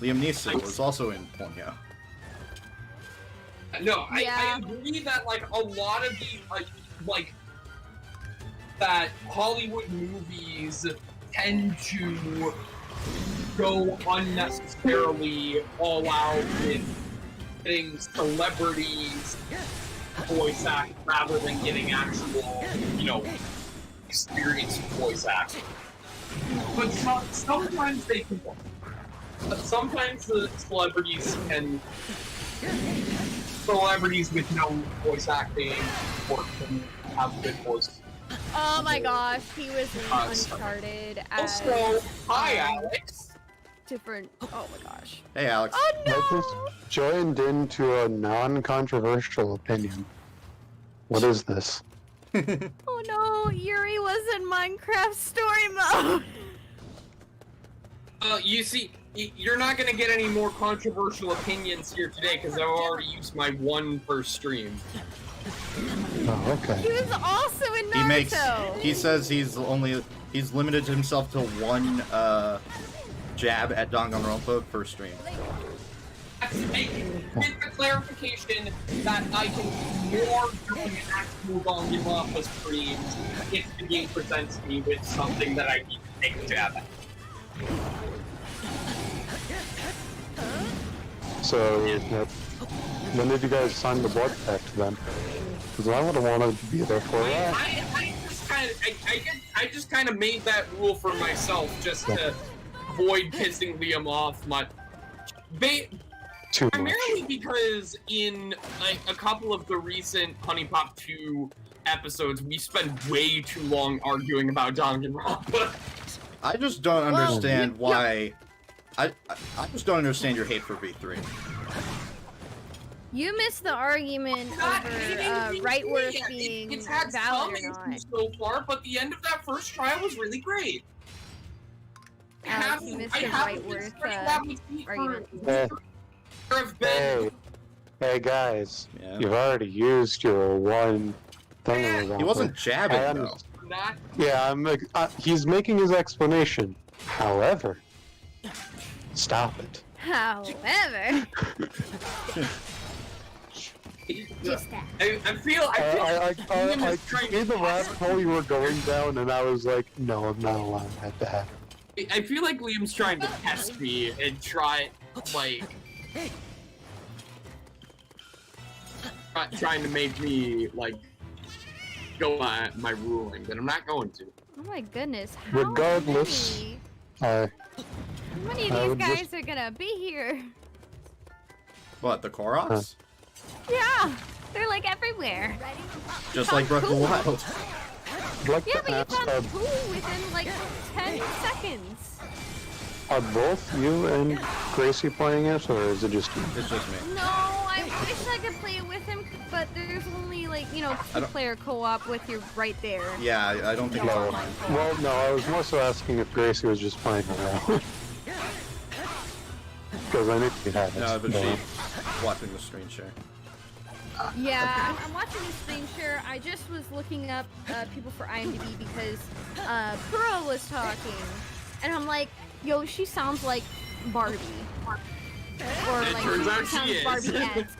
Liam Neeson was also in Ponyo. No, Yeah. I agree that, like, a lot of the, like, that Hollywood movies tend to go unnecessarily all out with getting celebrities voice act rather than getting actual, you know, experienced voice acting. But sometimes they can work. But sometimes the celebrities with no voice acting or can have good voices. Oh my gosh, he was in Uncharted as... Also, hi Alex! Different... Oh my gosh. Hey, Alex. Oh I no! just joined into a non-controversial opinion. What is this? Oh no, Yuri was in Minecraft story mode! You see, you're not gonna get any more controversial opinions here today because I've already used my one per stream. Oh, okay. He was also in Naruto! He says he's limited himself to one, jab at Danganronpa per stream. With the clarification that I can do more during actual Danganronpa streams if the game presents me with something that I need to take a jab at. So, when did you guys sign the blood pact then? Because I would have wanted to be there for that. I just kind of made that rule for myself just to avoid pissing Liam off much. Primarily because in a couple of the recent Honey Pop 2 episodes, we spent way too long arguing about Danganronpa. I just don't understand why... I just don't understand your hate for V3. You missed the argument over Rightworth being it's had valid some or not. issues so far, but the end of that first trial was really great. Alex, you missed the Rightworth argument. Hey guys, you've already used your one thing. He wasn't jabbing, though. Yeah, he's making his explanation. However, stop it. However... Just that. I feel I see the rabbit hole you were going down, and I was like, no, I'm not allowing that to happen. I feel like Liam's trying to test me and trying to make me, like, go at my ruling, but I'm not going to. Oh my goodness, Regardless, how many of these guys are gonna be here? What, the Koroks? Yeah, they're like everywhere. Just like Breath of the Wild. Yeah, but you found Pooh within like 10 seconds. Are both you and Gracie playing it, or is it just you? It's just me. No, I wish I could play it with him but there's only like, you know, 2-player co-op with you right there. Yeah, I don't think it's No. online. Well, no, I was more so asking if Gracie was just playing around. Because I knew she had it. No, but she's watching the screen share. Yeah, I'm watching the screen share. I just was looking up people for IMDb because Pearl was talking, and I'm like, yo, she sounds like Barbie. Or like, turns out she sounds is. Barbie-esque.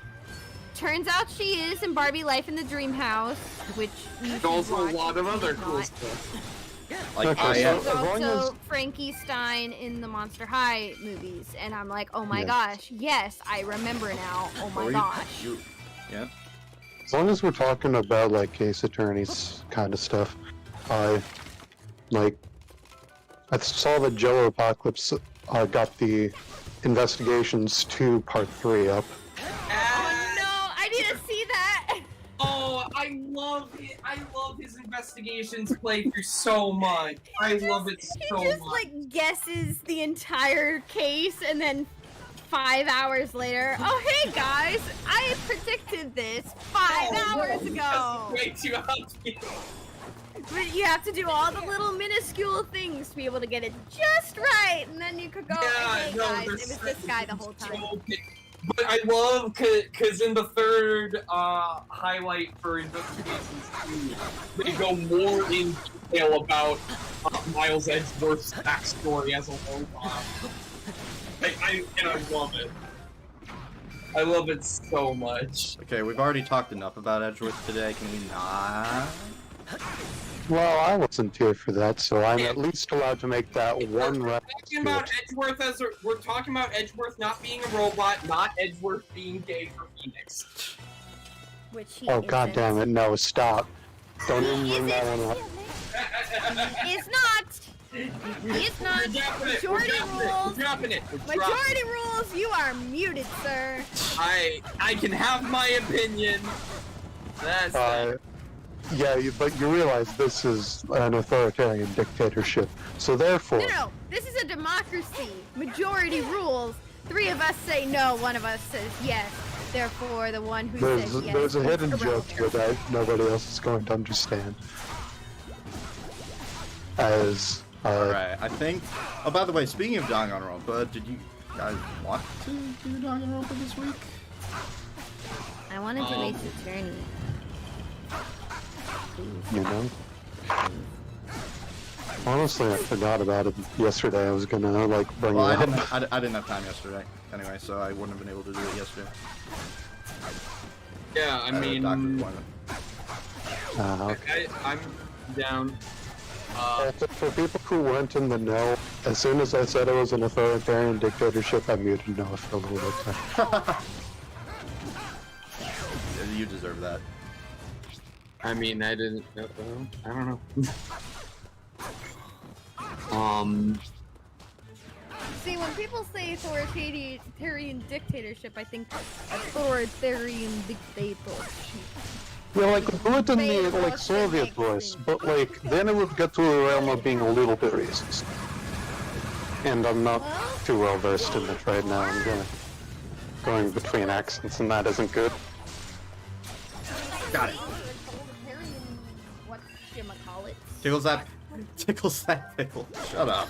Turns out she is in Barbie Life in the Dream House, which you should Also watch a lot of if other you've cool not. stuff. Like Okay, I so am. as long Also, as- Frankie Stein in the Monster High movies, and I'm like, oh my Yeah. gosh, yes, I remember now. Oh my gosh. Yeah. As long as we're talking about like case attorneys kind of stuff, I saw that Jello Apocalypse got the Investigations 2 Part 3 up. Oh no, I need to see that. Oh, I love it. I love his investigations playthrough so much. I love it so He just much. like guesses the entire case, and then 5 hours later, oh hey guys, I predicted this 5 hours ago. Way too obvious. But you have to do all the little minuscule things to be able to get it just right, and then you could go, hey guys, it was this guy the whole time. But I love, because in the third highlight for Investigations 2, they go more in detail about Miles Edgeworth's backstory as a robot. I love it. I love it so much. Okay, we've already talked enough about Edgeworth today. Can we not? Well, I wasn't here for that, so I'm at least allowed to make that one reference Talking to about it. Edgeworth we're talking about Edgeworth not being a robot, not Edgeworth being gay for Phoenix. Which he Oh, isn't. god damn it, no, stop. Don't even bring that one up. It's not. It's not. Majority rules. We're dropping it. Majority rules. You are muted, sir. I can have my opinion. That's Yeah, but you realize this is an authoritarian dictatorship, so therefore... No, this is a democracy. Majority rules. 3 of us say no, 1 of us says yes. Therefore, the one who says yes. There's a is hidden irrelevant. joke here that nobody else is going to understand. As, Alright, I think... Oh, by the way, speaking of Danganronpa, did you guys want to do Danganronpa this week? I wanted to make the journey. you know? Honestly, I forgot about it yesterday. I was gonna, like, bring Well, it I up. didn't have time yesterday, anyway, so I wouldn't have been able to do it yesterday. Yeah, I mean, doctor's appointment. I'm down. For people who weren't in the know, as soon as I said it was an authoritarian dictatorship, I muted Noah for a little bit of time. You deserve that. I mean, I didn't. I don't know. See, when people say authoritarian dictatorship, I think authoritarian dictatorship. Yeah, like, do it in the, like, Soviet voice, but, like, then it would get to the realm of being a little bit racist. And I'm not too well versed in it right now. I'm going between accents, and that isn't good. Got it. Tickles that pickle. Shut up.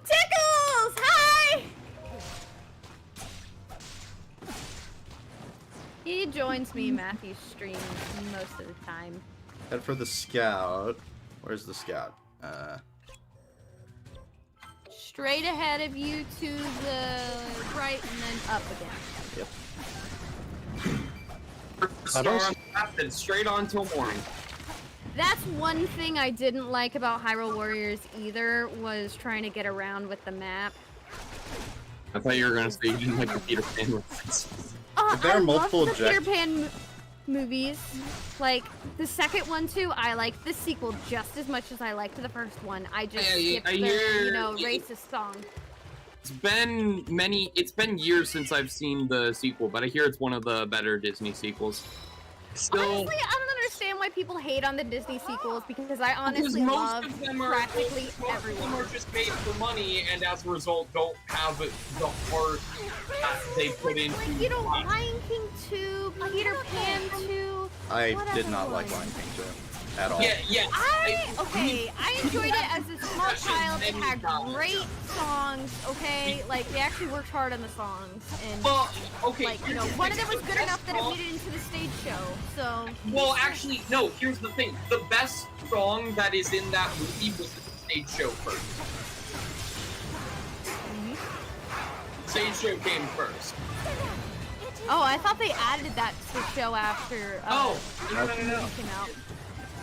Tickles! Hi! He joins me in Matthew's stream most of the time. Head for the scout. Where's the scout? Straight ahead of you to the right and then up again. Yep. Star on top and straight on till morning. That's one thing I didn't like about Hyrule Warriors either, was trying to get around with the map. I thought you were gonna say you didn't like the Peter Pan references. If there are multiple the Peter objectives. Pan movies. Like, the second one too, I liked the sequel just as much as I liked the first one. I just skipped the, racist song. It's been years since I've seen the sequel, but I hear it's one of the better Disney sequels. Still, Honestly, I don't understand why why people hate on the Disney sequels, because I honestly most love of them are practically most of them everyone. are just made for money, and as a result, don't have the heart that they put into. Like, you know, Lion King 2, Peter Pan 2. I what did other not like one? Lion King 2 at all. Yeah. I enjoyed it as a small child. It had great songs, okay? Like, they actually worked hard on the songs. And, Well, okay. like, you know, one of them was good enough that it made it into the stage show, so... Well, actually, no, here's the thing. The best song that is in that movie was the stage show first. Stage show came first. Oh, I thought they added that to the show after, no. the movie came out.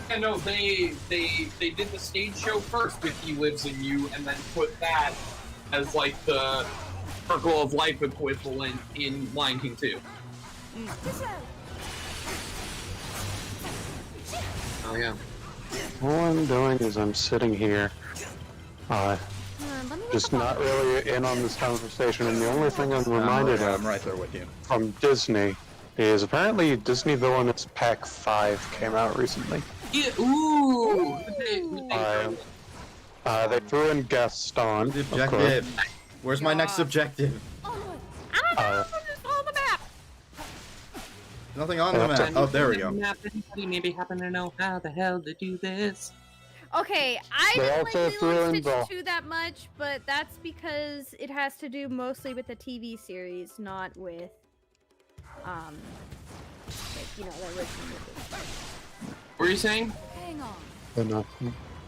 Yeah, no, they did the stage show first with He Lives in You, and then put that as like the Circle of Life equivalent in Lion King 2. Oh yeah. All I'm doing is I'm sitting here, just not really in on this conversation, and the only thing I'm reminded of I'm right there with you. from Disney is apparently Disney Villainous Pack 5 came out recently. Yeah, ooh! They threw in Gaston. The of course. objective. Where's my next objective? Nothing on the map. Oh, there we go. Anybody maybe happen to know how the hell to do this? Okay, I They didn't also like threw Lilo in and Stitch the- 2 that much, but that's because it has to do mostly with the TV series, not with, like, you know, the original movie. What are you saying? Hang on. And,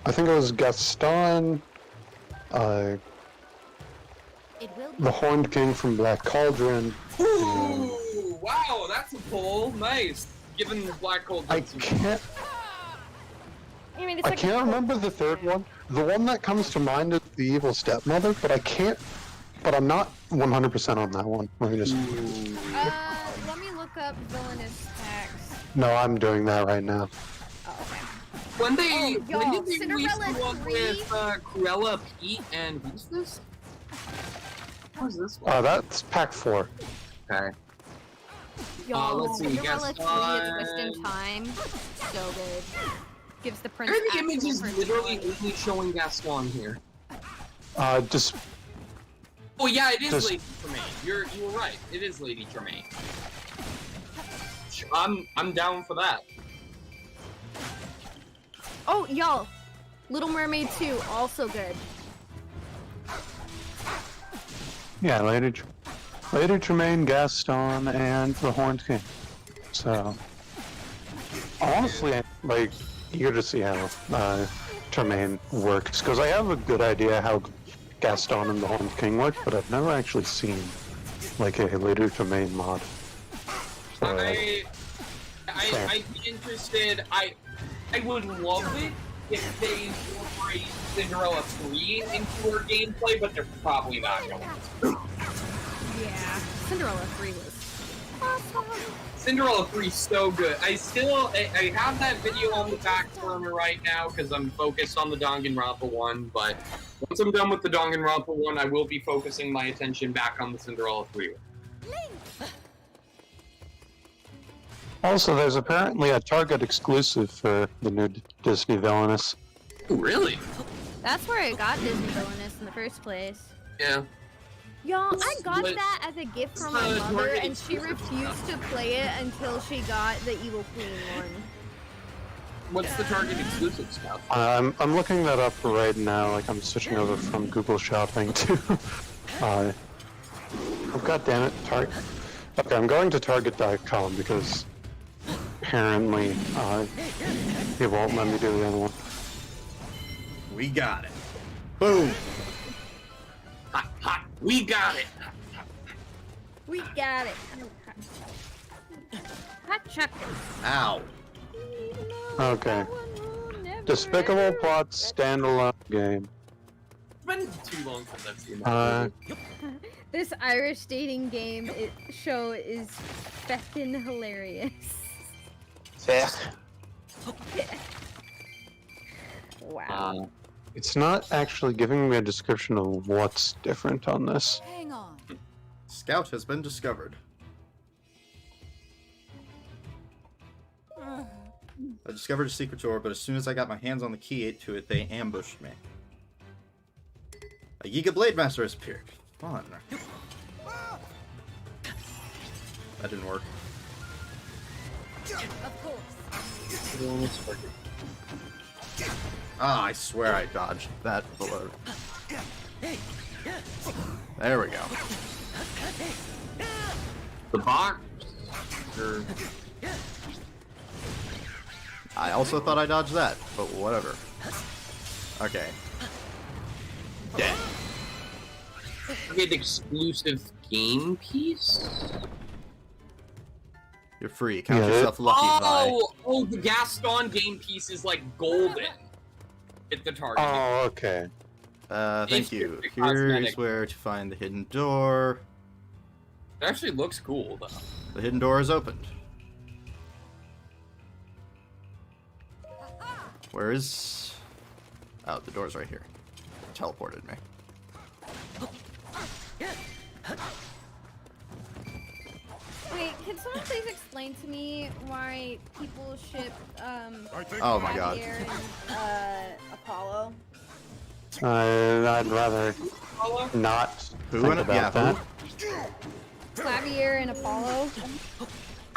I think it was Gaston, It will be the Horned King from Black Cauldron. Ooh! Wow, that's a pull. Nice. Given Black Hole. I can't. I mean, it's I like can't remember the third one. The one that comes to mind is the Evil Stepmother, but I can't. But I'm not 100% on that one. Let me just. let me look up villainous packs. No, I'm doing that right now. Oh, okay. When did y'all, they release Cinderella the one 3? with Cruella, Pete, and who's this? What is this one? That's Pack 4. Okay. Y'all, let's see, Cinderella 3 is Gaston. Twist in Time. So good. Gives the prince Where the actual image is literally personality. only showing Gaston here. Just. Oh yeah, it is Just- Lady Tremaine. You were right. It is Lady Tremaine. I'm down for that. Oh, y'all, Little Mermaid 2, also good. Yeah, Lady Tremaine, Gaston, and the Horned King. So. Honestly, like, eager to see how Tremaine works, because I have a good idea how Gaston and the Horned King work, but I've never actually seen, like, a Lady Tremaine mod. So, I'd be interested. I would love it if they incorporate Cinderella 3 into her gameplay, but they're probably not going to. Yeah, Cinderella 3 was awesome. Cinderella 3 is so good. I have that video on the back burner right now because I'm focused on the Danganronpa one, but once I'm done with the Danganronpa one, I will be focusing my attention back on the Cinderella 3 one. also, there's apparently a Target exclusive for the new Disney Villainous. Ooh, really? That's where I got Disney Villainous in the first place. Yeah. Y'all, I got But- that as a gift from my mother, and she refused to play it until she got the Evil Queen one. What's the Target exclusive stuff? I'm looking that up right now, like I'm switching over from Google Shopping to, oh god damn it, Target. Okay, I'm going to Target.com because apparently, it won't let me do the other one. We got it. Boom. Hot, hot. We got it. We got it. Hot chocolate. Ow. Okay. Despicable Plots standalone game. It's been too long since I've seen that. This Irish dating game show is feckin' hilarious. Wow. It's not actually giving me a description of what's different on this. Hang on. Scout has been discovered. I discovered a secret door, but as soon as I got my hands on the key to it, they ambushed me. A Yiga Blade Master has appeared. Fun. That didn't work. Of course. Ah, I swear I dodged that below. There we go. The box? Or... I also thought I dodged that, but whatever. Okay. Dead. Get exclusive game piece? You're free. Count yourself lucky, Vi. Oh, the Gaston game piece is like golden. Hit the target. Oh, okay. Thank you. Here's where to find the hidden door. It actually looks cool, though. The hidden door is opened. Where is... Oh, the door's right here. It teleported me. Wait, can someone please explain to me why people ship Oh my god. Clavier and Apollo? I'd rather not think about that. Clavier and Apollo?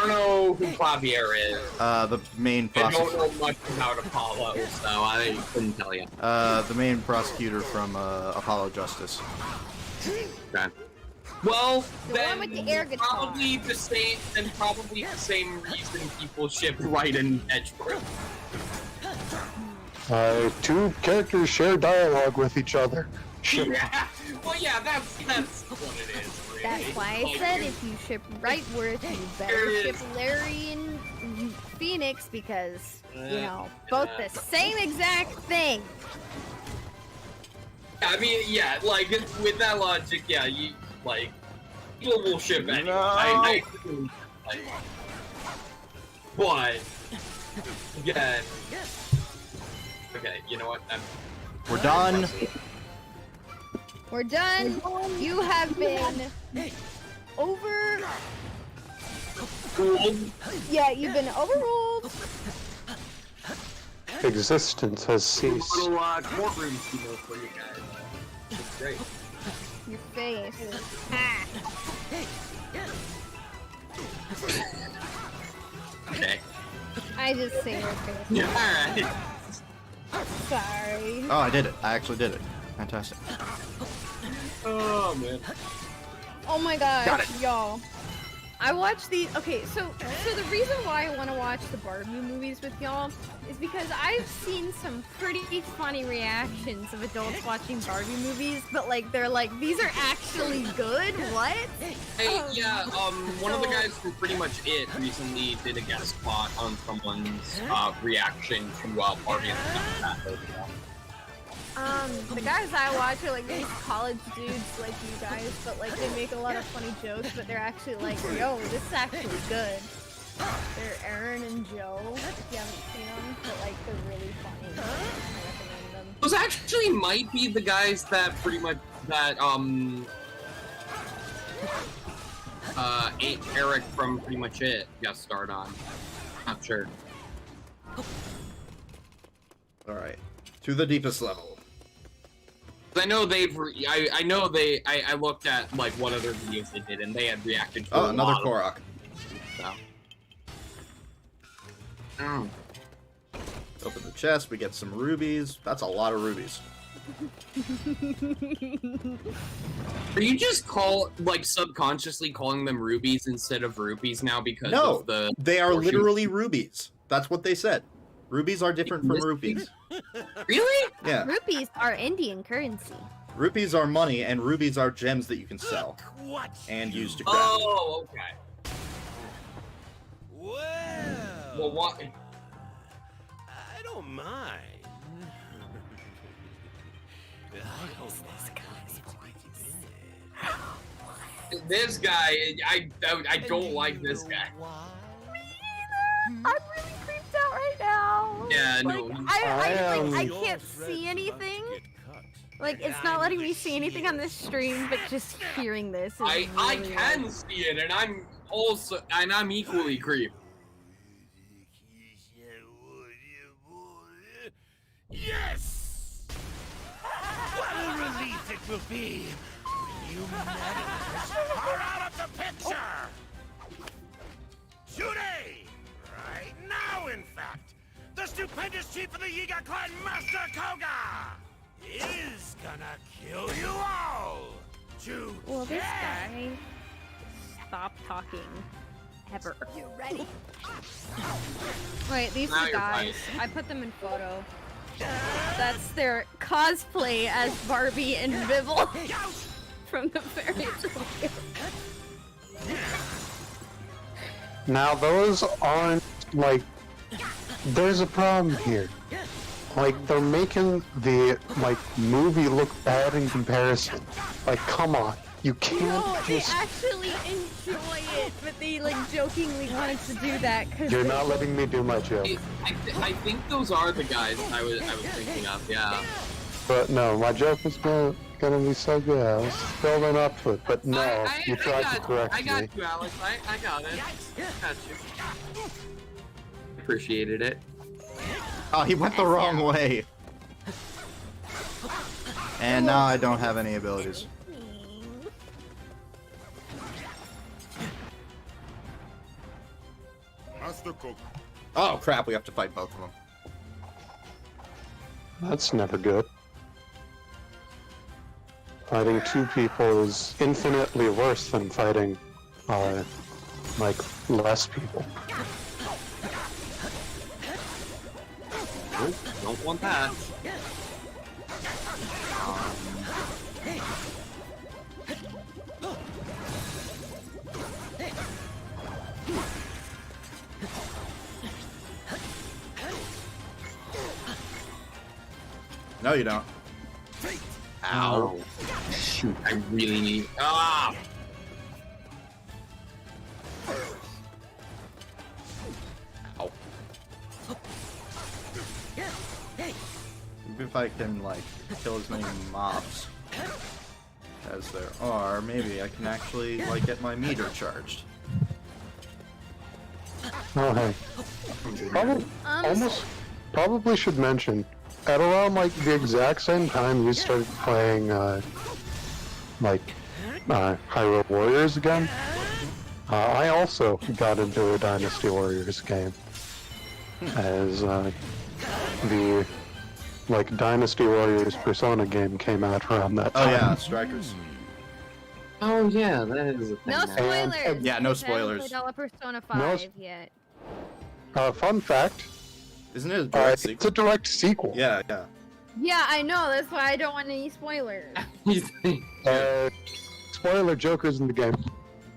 I don't know who Clavier is. The main I prosecutor. don't know much about Apollo, so I couldn't tell you. The main prosecutor from Apollo Justice. Okay. Well, The then one with the air guitar. probably the same reason people ship Wright and Edgeworth. Two characters share dialogue with each other. Ship. Yeah. Well, yeah, that's what it is. Really. That's why I said if you ship Wrightworth, you better ship Larry and Phoenix because, you know, both the same exact thing. I mean, yeah, like with that logic, yeah, you like people will ship anyway. I like, but again, okay, you know what? We're done. We're done. You have been over. Yeah, you've been overruled. Existence has ceased. Little courtroom people for you guys. It's great. Your face. Okay. I just see your face. Yeah. Alright. Sorry. Oh, I did it. I actually did it. Fantastic. Oh man. Oh my gosh, Got it. y'all. I watched the okay, so the reason why I want to watch the Barbie movies with y'all is because I've seen some pretty funny reactions of adults watching Barbie movies, but like they're like, these are actually good? What? Hey, yeah, one of the guys from Pretty Much It recently did a guest spot on someone's reaction to Barbie and stuff. The guys I watch are like these college dudes like you guys, but like they make a lot of funny jokes, but they're actually like, yo, this is actually good. They're Aaron and Joe, if you haven't seen them, but like they're really funny. I recommend them. Those actually might be the guys that pretty much, Eric from Pretty Much It guest starred on. Not sure. Alright. To the deepest level. I know I looked at like what other videos they did and they had reacted to a another lot of Korok. them, so. Open the chest, we get some rubies. That's a lot of rubies. Are you just subconsciously calling them rubies instead of rupees now because No, of the they are horseshoe? literally rubies. That's what they said. Rubies are different from rupees. Really? Yeah. Rupees are Indian currency. Rupees are money, and rubies are gems that you can sell and use to craft. Oh, okay. Well, what? I don't mind. This guy, I don't like this guy. I'm really creeped out right now. Yeah, like, no. I can't see anything. Like, it's not letting me see anything on this stream, but just hearing this is I really can see it, and I'm equally creeped. will be when you meddlers are out of the picture! Today! Right now, in fact! The stupendous chief of the Yiga clan, Master Koga! Is gonna kill you all! Well, this guy stop talking ever. You ready? Wait, these Now are the you're guys. I put them in photo. That's their cosplay as Barbie and Bibble from the fairy tale. Now those aren't, like, there's a problem here. Like, they're making the, like, movie look bad in comparison. Like, come on. You can't No, they just... actually enjoy it, but they like jokingly wanted to do that because You're not letting me do my joke. I think those are the guys I was thinking of. Yeah. But no, my joke was gonna be so good. I was building up to it, but no, you tried to correct me. I got you, Alex. I got it. Got you. Appreciated it. Oh, he went the wrong way. And now I don't have any abilities. Master Cook. Oh crap, we have to fight both of them. That's never good. Fighting two people is infinitely worse than fighting, like, less people. Nope, don't want that. No, you don't. Ow. Shoot, I really need. Ah! Ow. Maybe if I can, like, kill as many mobs as there are, maybe I can actually, like, get my meter charged. Oh, hey. Probably should mention, at around, like, the exact same time you started playing, Hyrule Warriors again, I also got into a Dynasty Warriors game. As, the, like, Dynasty Warriors Persona game came out around that time. Oh yeah, Strikers. Oh yeah, that is a thing. No spoilers. Yeah, no I haven't spoilers. played Persona 5 yet. Fun fact. Isn't it a direct it's a direct sequel. Yeah, yeah. Yeah, I know. That's why I don't want any spoilers. Spoiler: Joker's in the game.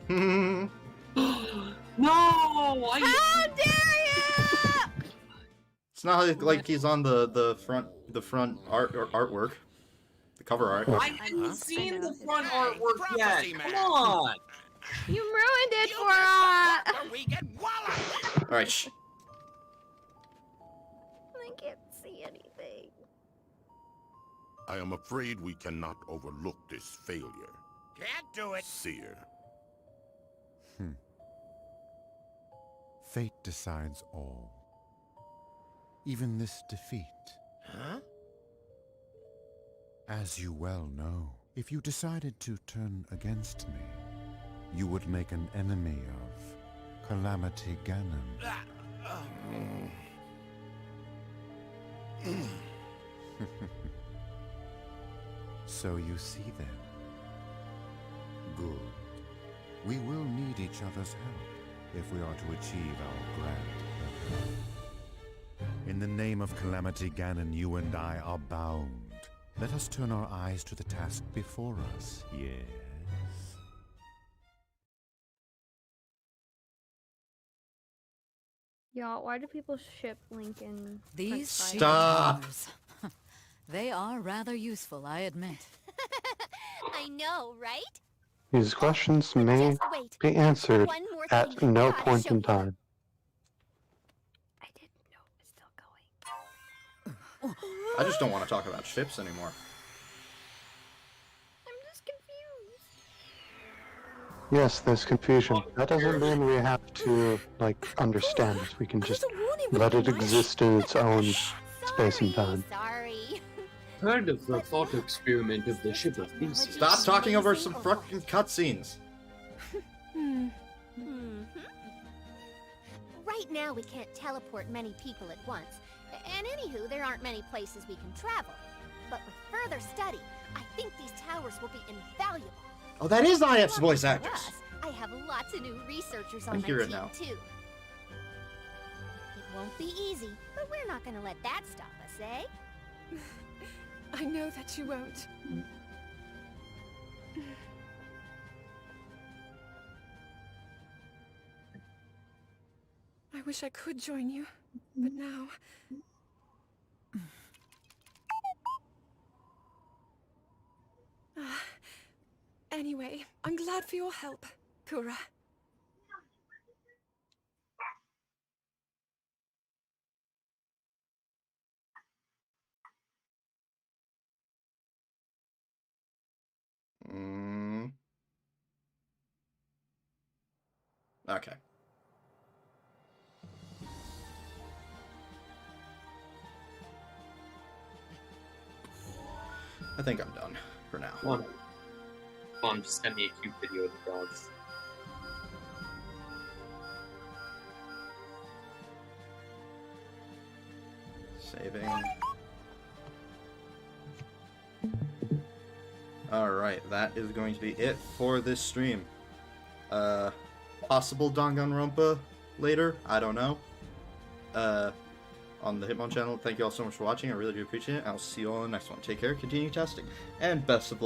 No! How dare you! It's not like he's on the front artwork, the cover art. I haven't seen the front artwork yet. Come on! You ruined it for us! Alright, shh. I can't see anything. I am afraid we cannot overlook this failure. Can't do it! Seer. Fate decides all. Even this defeat. Huh? As you well know, if you decided to turn against me, you would make an enemy of Calamity Ganon. So you see then. Good. We will need each other's help if we are to achieve our grand purpose. In the name of Calamity Ganon, you and I are bound. Let us turn our eyes to the task before us, yes? Y'all, why do people ship Link and These Stop. shapers. They are rather useful, I admit. I know, right? These questions may be answered at no point in time. I didn't know it was still going. I just don't want to talk about ships anymore. I'm just confused. Yes, there's confusion. That doesn't mean we have to, like, understand it. We can just let it exist in its own space and time. Sorry. heard of the thought experiment of the ship of Theseus. Stop talking over some fucking cutscenes. Right now, we can't teleport many people at once. And anywho, there aren't many places we can travel. But with further study, I think these towers will be invaluable. Oh, that is IF's Lucky voice for actress. us, I have lots of new researchers I on my hear it team, now. too. It won't be easy, but we're not gonna let that stop us, eh? I know that you won't. I wish I could join you, but now... Anyway, I'm glad for your help, Kura. Okay. I think I'm done for now. Come on, just send me a cute video of the dogs. Saving. Alright, that is going to be it for this stream. Possible Danganronpa later, I don't know. On the Hitmon channel. Thank you all so much for watching, I really do appreciate it. I'll see you all in the next one. Take care, continue testing, and best of luck.